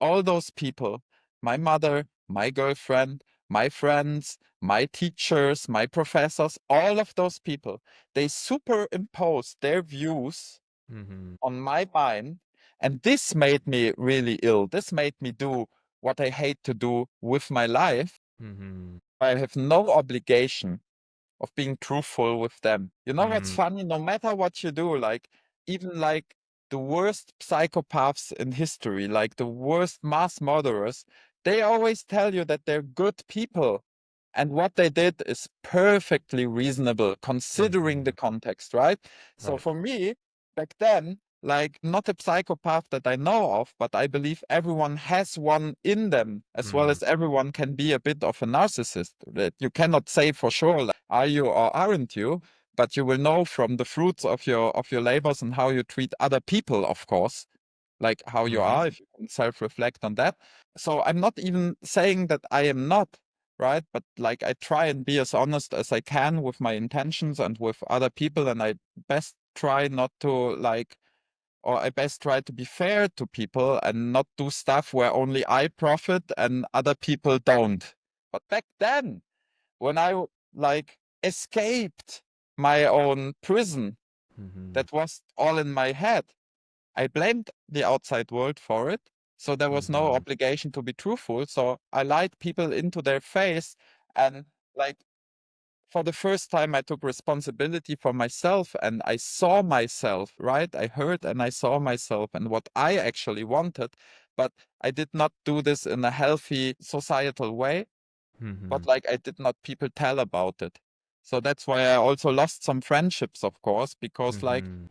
all those people, my mother, my girlfriend, my friends, my teachers, my professors, all of those people, they superimposed their views Mm-hmm. on my mind. And this made me really ill. This made me do what I hate to do with my life. Mm-hmm. I have no obligation of being truthful with them. You know what's Mm-hmm. funny? No matter what you do, like even like the worst psychopaths in history, like the worst mass murderers, they always tell you that they're good people. And what they did is perfectly reasonable considering Mm-hmm. the context, right? So Right. for me, back then, like not a psychopath that I know of, but I believe everyone has one in them, as well Mm-hmm. as everyone can be a bit of a narcissist. That you cannot say for sure, like, are you or aren't you? But you will know from the fruits of your labors and how you treat other people, of course, like how you Mm-hmm. are, if you can self-reflect on that. So I'm not even saying that I am not, right? But like I try and be as honest as I can with my intentions and with other people, and I best try not to like, or I best try to be fair to people and not do stuff where only I profit and other people don't. But back then, when I like escaped my own prison, Mm-hmm. that was all in my head. I blamed the outside world for it. So there was no Mm-hmm. obligation to be truthful. So I lied people into their face. And like for the first time, I took responsibility for myself and I saw myself, right? I heard and I saw myself and what I actually wanted. But I did not do this in a healthy societal way. Mm-hmm. But like I did not people tell about it. So that's why I also lost some friendships, of course, because like Mm-hmm.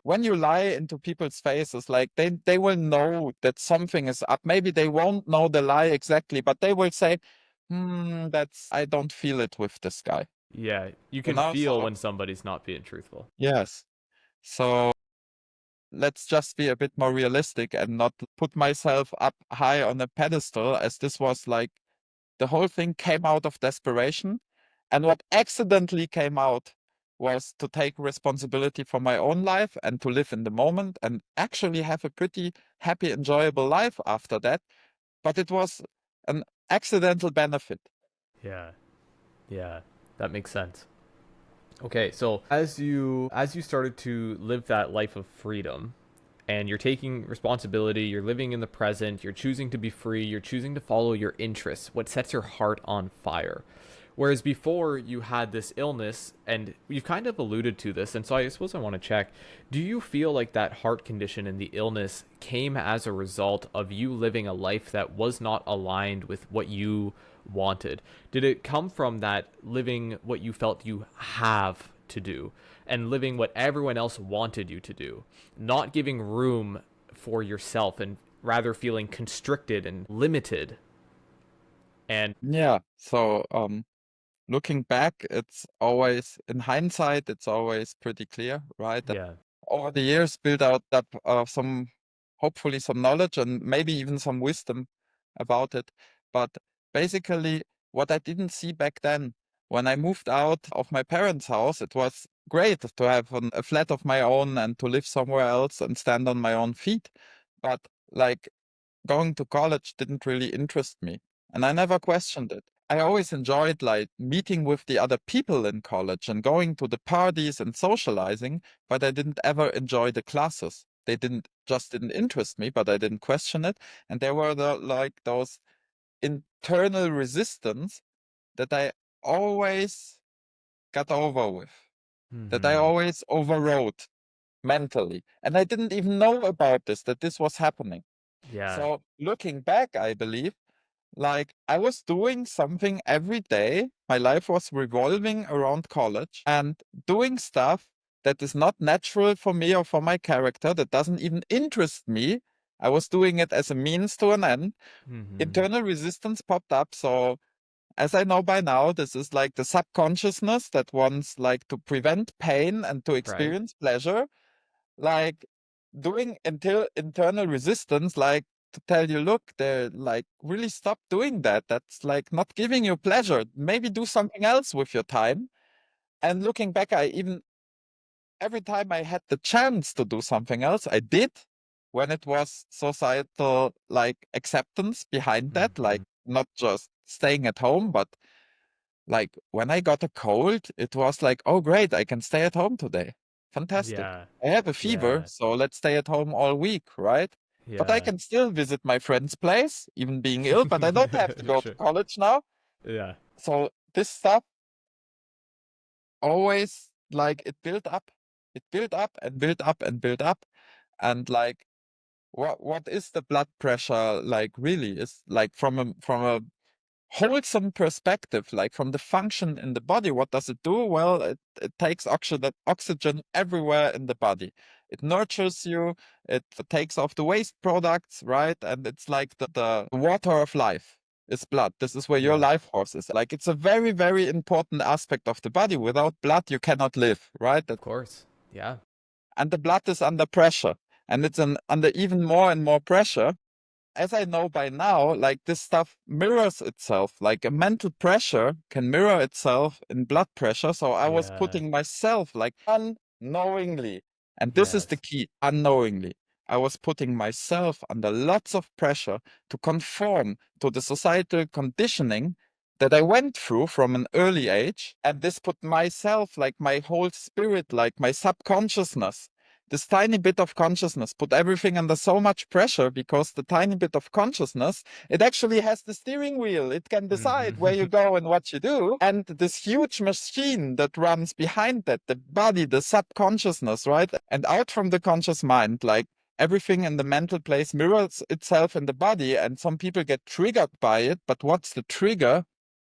when you lie into people's faces, like they will know that something is up. Maybe they won't know the lie exactly, but they will say, that's I don't feel it with this guy. Yeah, you You can know? feel So when somebody's not being truthful. yes. So let's just be a bit more realistic and not put myself up high on a pedestal, as this was like the whole thing came out of desperation. And what accidentally came out was to take responsibility for my own life and to live in the moment and actually have a pretty happy, enjoyable life after that. But it was an accidental benefit. Yeah, yeah, that makes sense. Okay, so as you started to live that life of freedom, and you're taking responsibility, you're living in the present, you're choosing to be free, you're choosing to follow your interests, what sets your heart on fire. Whereas before you had this illness, and you've kind of alluded to this, and so I suppose I want to check, do you feel like that heart condition and the illness came as a result of you living a life that was not aligned with what you wanted? Did it come from that living what you felt you have to do and living what everyone else wanted you to do, not giving room for yourself and rather feeling constricted and limited? And Yeah. So looking back, it's always in hindsight, it's always pretty clear, right? yeah. Over the years built out up some hopefully some knowledge and maybe even some wisdom about it. But basically, what I didn't see back then, when I moved out of my parents' house, it was great to have a flat of my own and to live somewhere else and stand on my own feet. But like going to college didn't really interest me, and I never questioned it. I always enjoyed like meeting with the other people in college and going to the parties and socializing, but I didn't ever enjoy the classes. They didn't interest me, but I didn't question it. And there were those internal resistance that I always got over with, that I Mm-hmm. always overrode mentally. And I didn't even know about this, that this was happening. Yeah. So looking back, I believe like I was doing something every day. My life was revolving around college and doing stuff that is not natural for me or for my character, that doesn't even interest me. I was doing it as a means to an end. Mm-hmm. Internal resistance popped up. So as I know by now, this is like the subconsciousness that wants like to prevent pain and to Right. experience pleasure, like doing until internal resistance, like to tell you, look, they're like really stop doing that. That's like not giving you pleasure. Maybe do something else with your time. And looking back, I even every time I had the chance to do something else, I did when it was societal like acceptance behind that, Mm-hmm. like not just staying at home, but like when I got a cold, it was like, oh, great, I can stay at home today. Fantastic. Yeah. I have a fever, Yeah. so let's stay at home all week, right? But I Yeah. can still visit my friend's place, even being ill, but I don't have to go to Sure. college now. Yeah. So this stuff always like it built up. It built up and built up and built up. And like what is the blood pressure like really is like from a wholesome perspective, like from the function in the body, what does it do? Well, it takes oxygen everywhere in the body. It nurtures you, it takes off the waste products, right? And it's like the water of life is blood. This is where your Yeah. life force is. Like it's a very, very important aspect of the body. Without blood, you cannot live, right? Of course. Yeah. And the blood is under pressure. And it's under even more and more pressure as I know by now, like this stuff mirrors itself, like a mental pressure can mirror itself in blood pressure. So I was Yeah. putting myself like unknowingly, and this is the Yes. key, unknowingly. I was putting myself under lots of pressure to conform to the societal conditioning that I went through from an early age. And this put myself, like my whole spirit, like my subconsciousness, this tiny bit of consciousness put everything under so much pressure, because the tiny bit of consciousness, it actually has the steering wheel. It can decide where you go and what you do. And this huge machine that runs behind that, the body, the subconsciousness, right? And out from the conscious mind, like everything in the mental place mirrors itself in the body. And some people get triggered by it. But what's the trigger?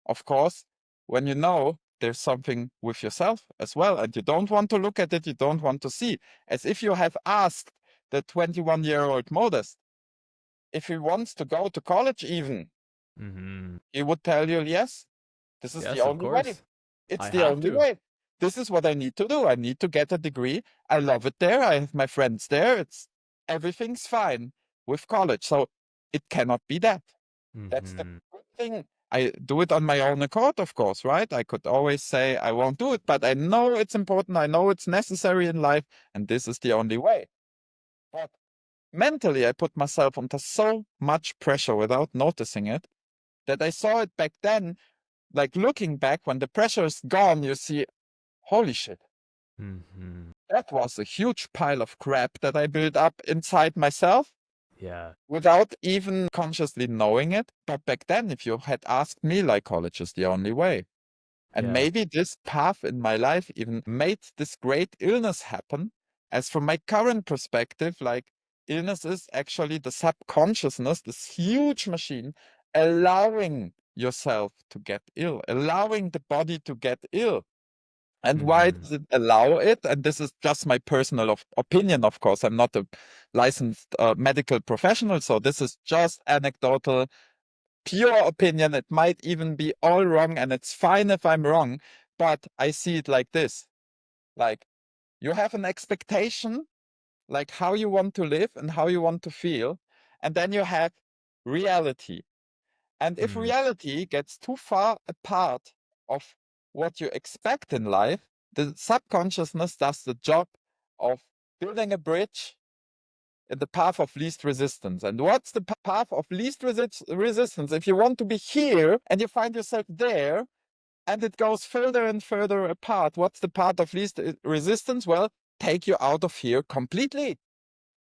Of course, when you know there's something with yourself as well, and you don't want to look at it, you don't want to see. As if you have asked the 21-year-old Modest if he wants to go to college even. He would tell you, yes, this is the Yes, of only way. course. It's I the have only to. way. This is what I need to do. I need to get a degree. I love it there. I have my friends there. Everything's fine with college. So it cannot be that. That's the good thing. I do it on my own accord, of course, right? I could always say I won't do it, but I know it's important. I know it's necessary in life, and this is the only way. But mentally, I put myself under so much pressure without noticing it, that I saw it back then. Like looking back, when the pressure is gone, you see, holy shit, that was a huge pile of crap that I built up inside myself Yeah. without even consciously knowing it. But back then, if you had asked me, like, college is the only way. And Yeah. maybe this path in my life even made this great illness happen. As from my current perspective, like, illness is actually the subconsciousness, this huge machine, allowing yourself to get ill, allowing the body to get ill. And why does it allow it? And this is just my personal opinion, of course. I'm not a licensed medical professional, so this is just anecdotal, pure opinion. It might even be all wrong, and it's fine if I'm wrong, but I see it like this. Like, you have an expectation, like how you want to live and how you want to feel, and then you have reality. And if reality gets too far apart of what you expect in life, the subconsciousness does the job of building a bridge in the path of least resistance. And what's the path of least resistance? If you want to be here and you find yourself there and it goes further and further apart, what's the path of least resistance? Well, take you out of here completely,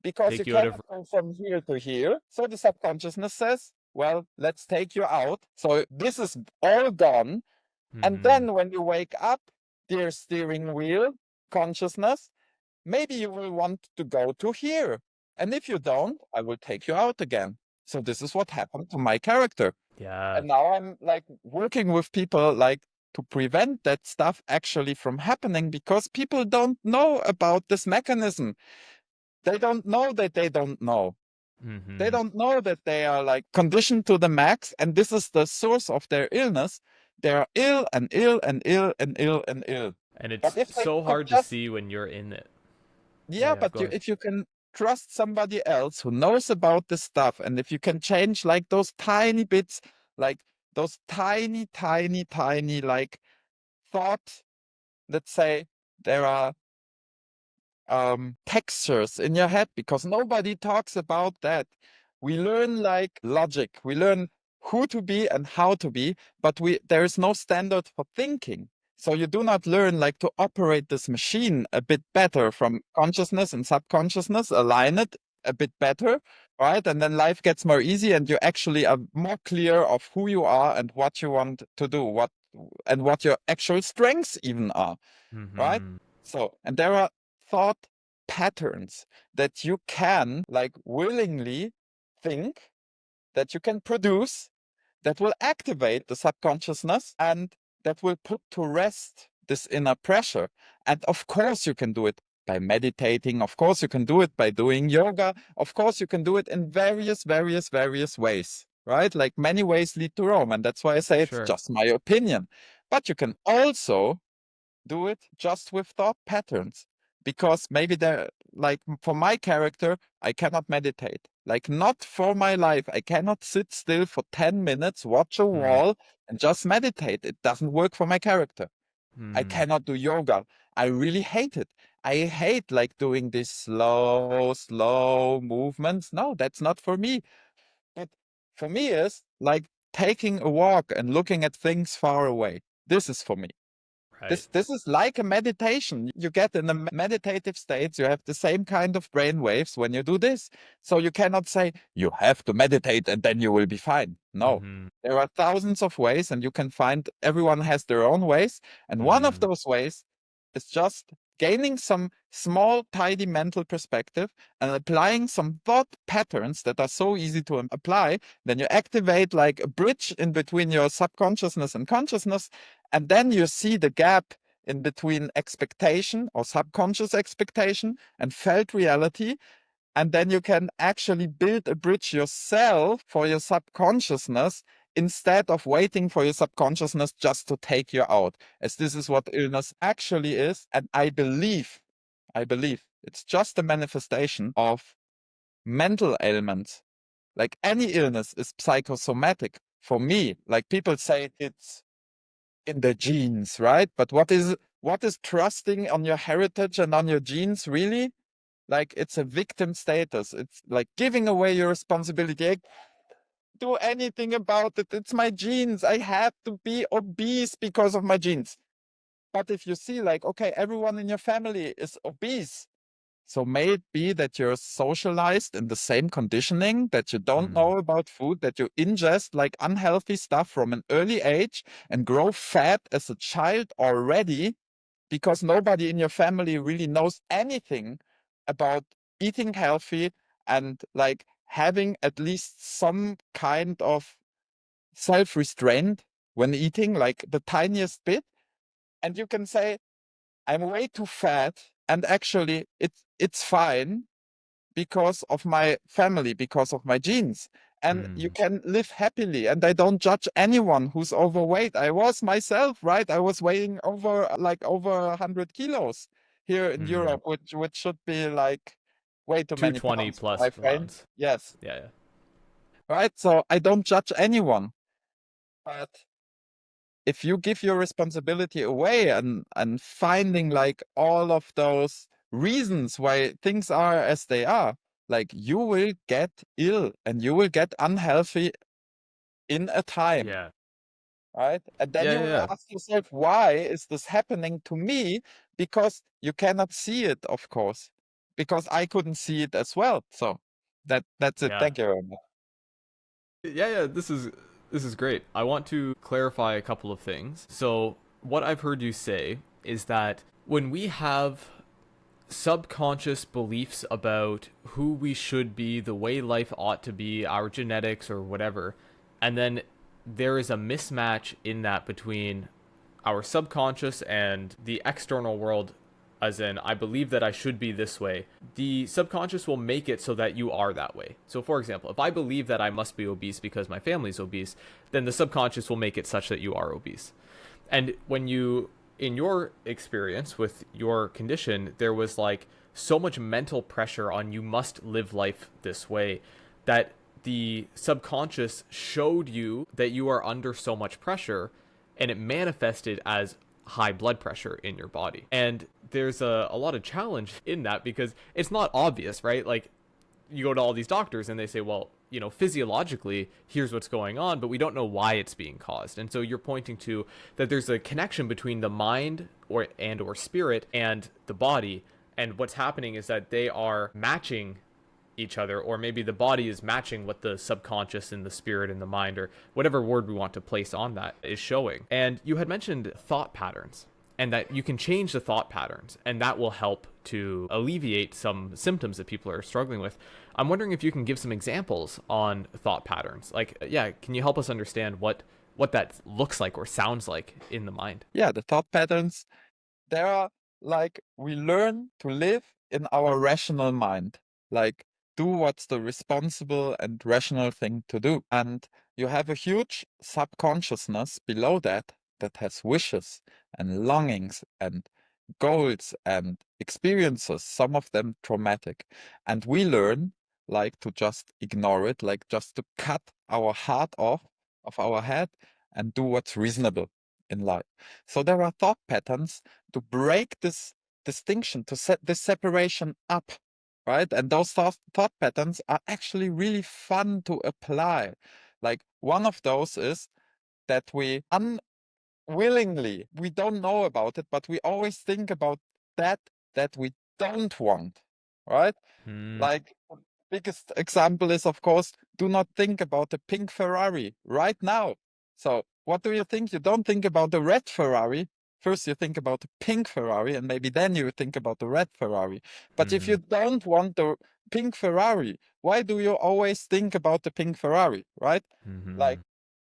because you Take you out cannot of. go from here to here. So the subconsciousness says, well, let's take you out. So this is all gone. And then when you wake up, dear steering wheel consciousness, maybe you will want to go to here. And if you don't, I will take you out again. So this is what happened to my character. Yeah. And now I'm like working with people like to prevent that stuff actually from happening, because people don't know about this mechanism. They don't know that they don't know. They don't know that they are like conditioned to the max, and this is the source of their illness. They are ill and ill and ill and ill and ill. And But it's if they so could hard to just, see when you're in it. Yeah, yeah, yeah, but go ahead. if you can trust somebody else who knows about this stuff, and if you can change like those tiny bits, like those tiny, tiny, tiny, like thought, let's say there are textures in your head, because nobody talks about that. We learn like logic, we learn who to be and how to be, but there is no standard for thinking. So you do not learn like to operate this machine a bit better from consciousness and subconsciousness, align it a bit better, right? And then life gets more easy, and you actually are more clear of who you are and what you want to do, what your actual strengths even are, right? So, and there are thought patterns that you can like willingly think, that you can produce, that will activate the subconsciousness and that will put to rest this inner pressure. And of course, you can do it by meditating. Of course, you can do it by doing yoga. Of course, you can do it in various ways, right? Like many ways lead to Rome. And that's why I say it's Sure. just my opinion. But you can also do it just with thought patterns, because maybe they're like, for my character, I cannot meditate. Like, not for my life. I cannot sit still for 10 minutes, watch a Mm. wall, and just meditate. It doesn't work for my character. I Mm. cannot do yoga. I really hate it. I hate like doing these slow movements. No, that's not for me. But for me is like taking a walk and looking at things far away. This is for me. Right. This is like a meditation. You get in a meditative state. You have the same kind of brain waves when you do this. So you cannot say you have to meditate and then you will be fine. No, Mm-hmm. there are thousands of ways, and you can find everyone has their own ways. And one of Mm-hmm. those ways is just gaining some small, tidy mental perspective and applying some thought patterns that are so easy to apply. Then you activate like a bridge in between your subconsciousness and consciousness, and then you see the gap in between expectation or subconscious expectation and felt reality. And then you can actually build a bridge yourself for your subconsciousness instead of waiting for your subconsciousness just to take you out, as this is what illness actually is. And I believe it's just a manifestation of mental ailments. Like any illness is psychosomatic. For me, like people say it's in the genes, right? But what is trusting on your heritage and on your genes really? Like it's a victim status. It's like giving away your responsibility. I can't do anything about it. It's my genes. I had to be obese because of my genes. But if you see like, okay, everyone in your family is obese. So may it be that you're socialized in the same conditioning, that you don't Mm. know about food, that you ingest like unhealthy stuff from an early age and grow fat as a child already, because nobody in your family really knows anything about eating healthy and like having at least some kind of self-restraint when eating, like the tiniest bit. And you can say, I'm way too fat, and actually it's fine because of my family, because of my genes. And you Mm. can live happily. And I don't judge anyone who's overweight. I was myself, right? I was weighing over 100 kilos here in Mm. Europe, which should be like way too many 220 pounds for plus my frame. pounds. Yes, Yeah, yeah. right. So I don't judge anyone. But if you give your responsibility away and finding like all of those reasons why things are as they are, like you will get ill and you will get unhealthy in a time, Yeah. right? And then Yeah, you yeah, will yeah. ask yourself, why is this happening to me? Because you cannot see it, of course, because I couldn't see it as well. So that's it. Yeah. Thank you very much. Yeah, yeah, this is great. I want to clarify a couple of things. So, what I've heard you say is that when we have subconscious beliefs about who we should be, the way life ought to be, our genetics or whatever, and then there is a mismatch in that between our subconscious and the external world, as in, I believe that I should be this way, the subconscious will make it so that you are that way. So, for example, if I believe that I must be obese because my family's obese, then the subconscious will make it such that you are obese. And when you, in your experience with your condition, there was like so much mental pressure on you must live life this way that the subconscious showed you that you are under so much pressure, and it manifested as high blood pressure in your body. And there's a lot of challenge in that because it's not obvious, right? Like you go to all these doctors and they say, well, you know, physiologically, here's what's going on, but we don't know why it's being caused. And so you're pointing to that there's a connection between the mind or spirit and the body. And what's happening is that they are matching each other, or maybe the body is matching what the subconscious and the spirit and the mind, or whatever word we want to place on that, is showing. And you had mentioned thought patterns, and that you can change the thought patterns, and that will help to alleviate some symptoms that people are struggling with. I'm wondering if you can give some examples on thought patterns. Like, yeah, can you help us understand what that looks like or sounds like in the mind? Yeah, the thought patterns, there are like we learn to live in our rational mind, like do what's the responsible and rational thing to do. And you have a huge subconsciousness below that that has wishes and longings and goals and experiences, some of them traumatic. And we learn like to just ignore it, like just to cut our heart off of our head and do what's reasonable in life. So there are thought patterns to break this distinction, to set this separation up, right? And those thought patterns are actually really fun to apply. Like one of those is that we unwillingly, we don't know about it, but we always think about that we don't want, right? Mm. Like the biggest example is, of course, do not think about the pink Ferrari right now. So what do you think? You don't think about the red Ferrari. First, you think about the pink Ferrari, and maybe then you think about the red Ferrari. But if you don't want the pink Ferrari, why do you always think about the pink Ferrari, right? Like,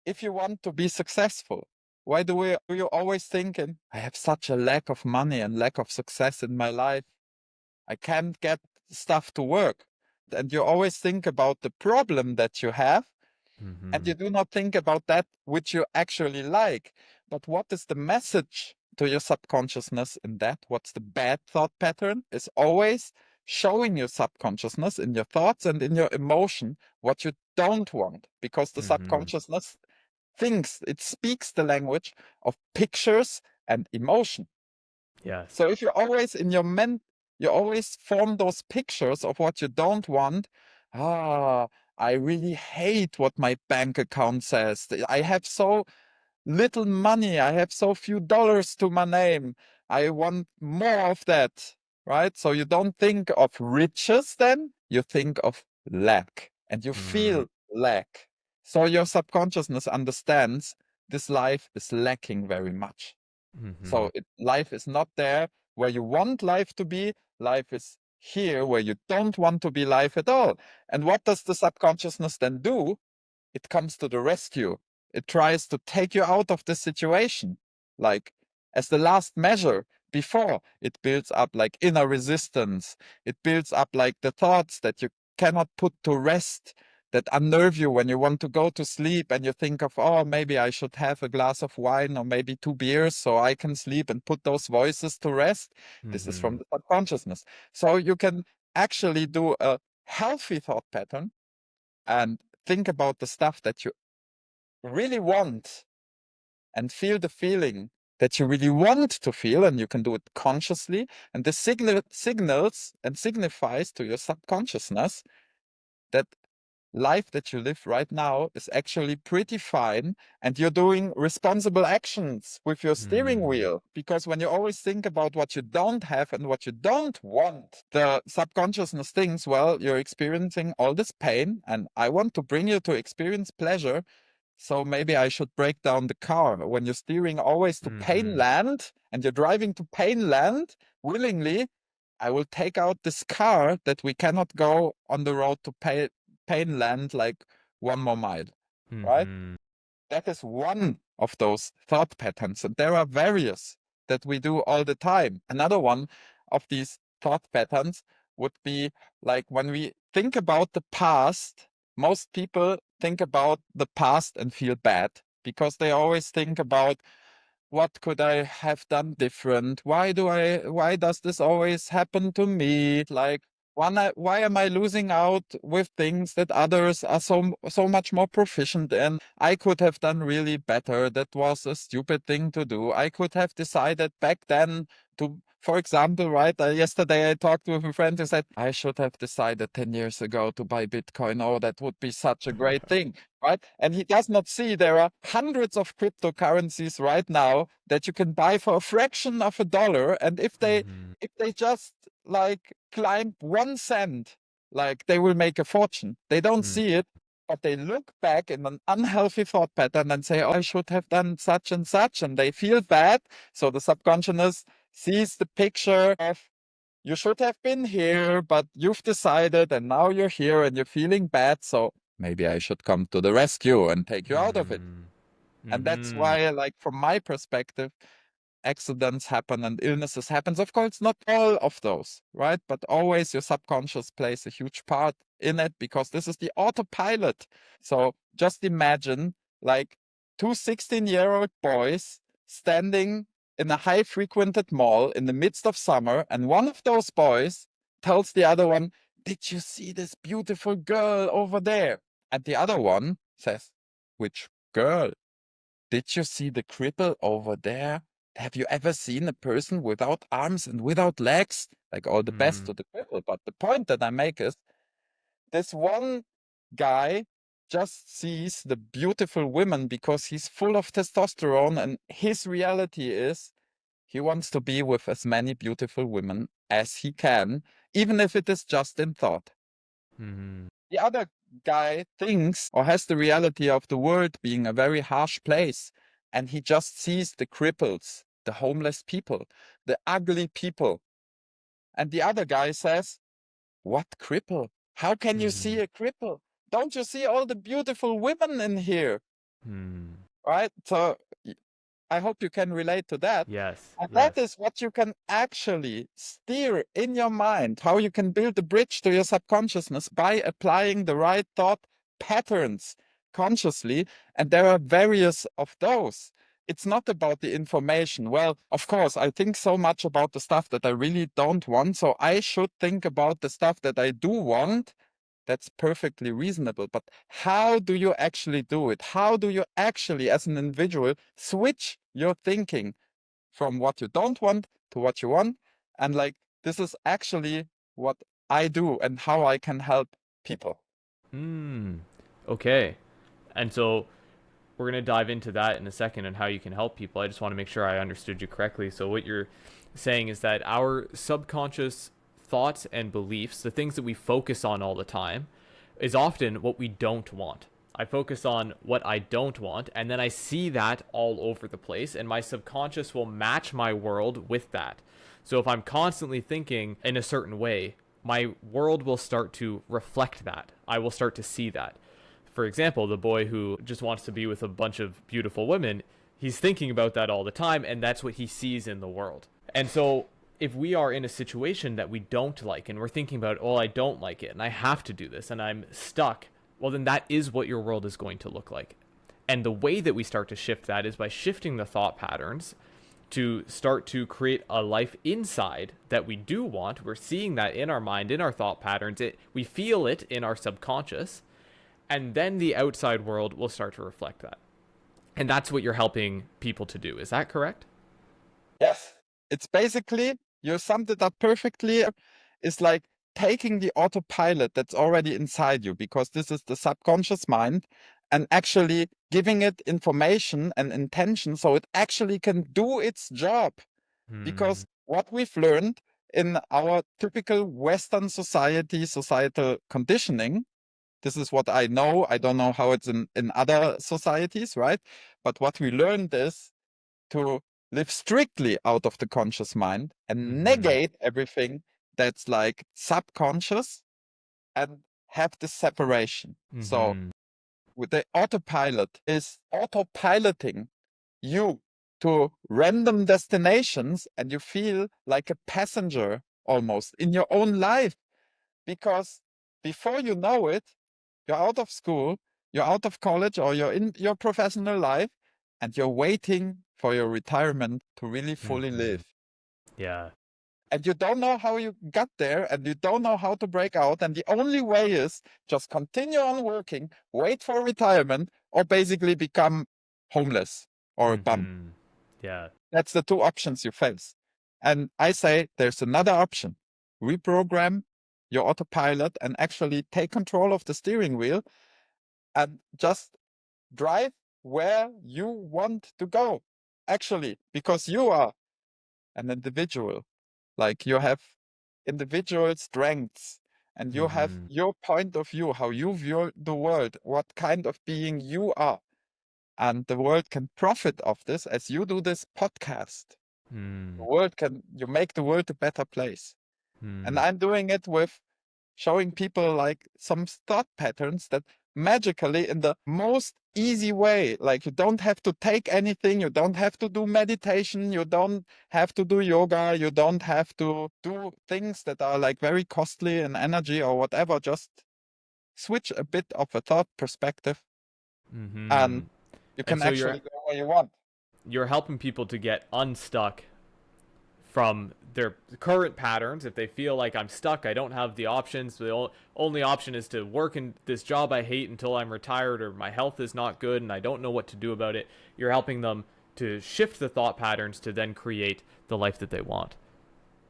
if you want to be successful, why do you always thinking, I have such a lack of money and lack of success in my life. I can't get stuff to work. And you always think about the problem that you have, and you do not think about that which you actually like. But what is the message to your subconsciousness in that? What's the bad thought pattern? Is always showing your subconsciousness in your thoughts and in your emotion what you don't want, because the subconsciousness thinks, it speaks the language of pictures and emotion. Yes. So if you're always in your you always form those pictures of what you don't want. Ah, I really hate what my bank account says. I have so little money. I have so few dollars to my name. I want more of that, right? So you don't think of riches then, you think of lack and you feel lack. So your subconsciousness understands this life is lacking very much. So life is not there where you want life to be. Life is here where you don't want to be life at all. And what does the subconsciousness then do? It comes to the rescue. It tries to take you out of the situation. Like as the last measure before, it builds up like inner resistance. It builds up like the thoughts that you cannot put to rest, that unnerve you when you want to go to sleep and you think of, oh, maybe I should have a glass of wine or maybe 2 beers so I can sleep and put those voices to rest. This is from the subconsciousness. So you can actually do a healthy thought pattern and think about the stuff that you really want and feel the feeling that you really want to feel, and you can do it consciously. And this signals and signifies to your subconsciousness that life that you live right now is actually pretty fine and you're doing responsible actions with your steering wheel. Because when you always think about what you don't have and what you don't want, the subconsciousness thinks, well, you're experiencing all this pain and I want to bring you to experience pleasure. So maybe I should break down the car. When you're steering always to pain land and you're driving to pain land willingly, I will take out this car that we cannot go on the road to pain land like 1 more mile, right? That is one of those thought patterns. And there are various that we do all the time. Another one of these thought patterns would be like when we think about the past, most people think about the past and feel bad because they always think about, what could I have done different? Why does this always happen to me? Like, why am I losing out with things that others are so much more proficient in? I could have done really better. That was a stupid thing to do. I could have decided back then to, for example, right? Yesterday I talked with a friend who said, I should have decided 10 years ago to buy Bitcoin. Oh, that would be such a great thing, right? And he does not see there are hundreds of cryptocurrencies right now that you can buy for a fraction of a dollar. And if they just like climb 1 cent, like they will make a fortune. They don't see it, but they look back in an unhealthy thought pattern and say, oh, I should have done such and such, and they feel bad. So the subconsciousness sees the picture of, you should have been here, but you've decided and now you're here and you're feeling bad. So maybe I should come to the rescue and take you out of it. And that's why, like, from my perspective, accidents happen and illnesses happens. Of course, not all of those, right? But always your subconscious plays a huge part in it because this is the autopilot. So just imagine like 2 16-year-old boys standing in a high frequented mall in the midst of summer, and one of those boys tells the other one, did you see this beautiful girl over there? And the other one says, which girl? Did you see the cripple over there? Have you ever seen a person without arms and without legs? Like, all the best to the cripple. But the point that I make is, this one guy just sees the beautiful women because he's full of testosterone, and his reality is he wants to be with as many beautiful women as he can, even if it is just in thought. The other guy thinks or has the reality of the world being a very harsh place, and he just sees the cripples, the homeless people, the ugly people. And the other guy says, what cripple? How can you see a cripple? Don't you see all the beautiful women in here? Right? So I hope you can relate to that. Yes. And Yes. that is what you can actually steer in your mind, how you can build a bridge to your subconsciousness by applying the right thought patterns consciously. And there are various of those. It's not about the information. Well, of course, I think so much about the stuff that I really don't want. So I should think about the stuff that I do want. That's perfectly reasonable. But how do you actually do it? How do you actually, as an individual, switch your thinking from what you don't want to what you want? And like, this is actually what I do and how I can help people. Okay. And so we're going to dive into that in a second and how you can help people. I just want to make sure I understood you correctly. So what you're saying is that our subconscious thoughts and beliefs, the things that we focus on all the time, is often what we don't want. I focus on what I don't want, and then I see that all over the place, and my subconscious will match my world with that. So if I'm constantly thinking in a certain way, my world will start to reflect that. I will start to see that. For example, the boy who just wants to be with a bunch of beautiful women, he's thinking about that all the time, and that's what he sees in the world. And so if we are in a situation that we don't like and we're thinking about, oh, I don't like it and I have to do this and I'm stuck, well, then that is what your world is going to look like. And the way that we start to shift that is by shifting the thought patterns to start to create a life inside that we do want. We're seeing that in our mind, in our thought patterns. We feel it in our subconscious, and then the outside world will start to reflect that. And that's what you're helping people to do. Is that correct? Yes. It's basically, you summed it up perfectly. It's like taking the autopilot that's already inside you, because this is the subconscious mind, and actually giving it information and intention so it actually can do its job. Because what we've learned in our typical Western society, societal conditioning, this is what I know. I don't know how it's in other societies, right? But what we learned is to live strictly out of the conscious mind and negate everything that's like subconscious and have this separation. So with the autopilot is autopiloting you to random destinations, and you feel like a passenger almost in your own life, because before you know it, you're out of school, you're out of college, or you're in your professional life, and you're waiting for your retirement to really fully live. Yeah. And you don't know how you got there, and you don't know how to break out. And the only way is just continue on working, wait for retirement, or basically become homeless or a bum. Yeah. That's the two options you face. And I say there's another option. Reprogram your autopilot and actually take control of the steering wheel and just drive where you want to go. Actually, because you are an individual. Like, you have individual strengths, and you have your point of view, how you view the world, what kind of being you are. And the world can profit of this as you do this podcast. You make the world a better place. And I'm doing it with showing people like some thought patterns that magically, in the most easy way, like, you don't have to take anything, you don't have to do meditation, you don't have to do yoga, you don't have to do things that are like very costly in energy or whatever. Just switch a bit of a thought perspective, and you And can so actually go where you want. you're helping people to get unstuck from their current patterns, if they feel like I'm stuck, I don't have the options, the only option is to work in this job I hate until I'm retired, or my health is not good and I don't know what to do about it, you're helping them to shift the thought patterns to then create the life that they want.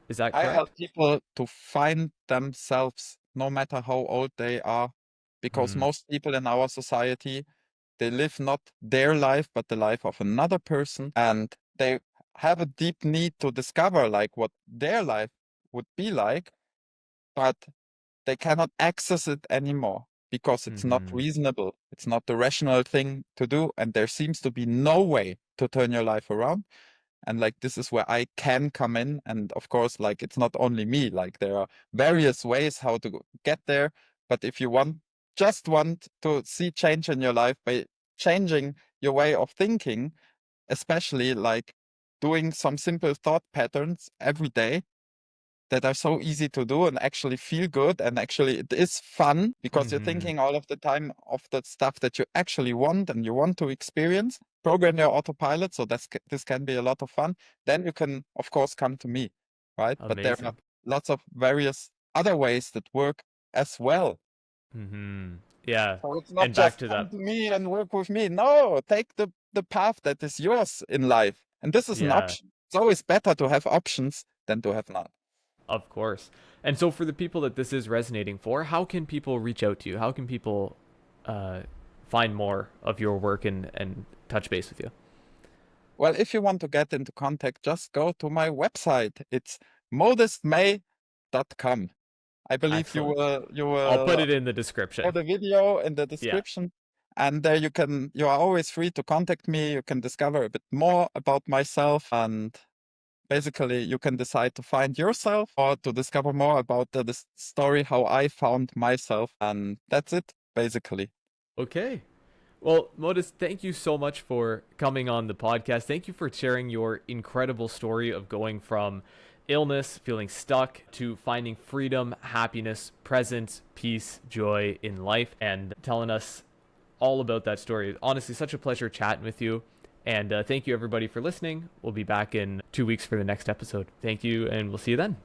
Is that I help correct? people to find themselves no matter how old they are, because Mm, most people in our society, they live not their life, but the life of another person, and they have a deep need to discover like what their life would be like, but they cannot access it anymore because it's not mm-hmm. reasonable. It's not the rational thing to do, and there seems to be no way to turn your life around. And like this is where I can come in. And of course, like it's not only me, like there are various ways how to get there. But if you just want to see change in your life by changing your way of thinking, especially like doing some simple thought patterns every day that are so easy to do and actually feel good, and actually it is fun because you're Mm-hmm. thinking all of the time of the stuff that you actually want and you want to experience. Program your autopilot, so this can be a lot of fun. Then you can of course come to me, right? But there are Amazing. lots of various other ways that work as well. Mm-hmm. Yeah. So it's not And back just to come that. to me and work with me. No, take the path that is yours in life, and this is an Yeah, option. It's always better to have options than to have none. of course. And so for the people that this is resonating for, how can people reach out to you? How can people uh, find more of your work and touch base with you? Well, if you want to get into contact, just go to my website. It's modestmay.com. I believe you Excellent. will I'll put put it in the description. the video in the Yeah. description. And there you are always free to contact me. You can discover a bit more about myself, and basically you can decide to find yourself or to discover more about the story, how I found myself. And that's it, basically. Okay. Well, Modus, thank you so much for coming on the podcast. Thank you for sharing your incredible story of going from illness, feeling stuck, to finding freedom, happiness, presence, peace, joy in life, and telling us all about that story. Honestly, such a pleasure chatting with you. And thank you, everybody, for listening. We'll be back in 2 weeks for the next episode. Thank you, and we'll see you then.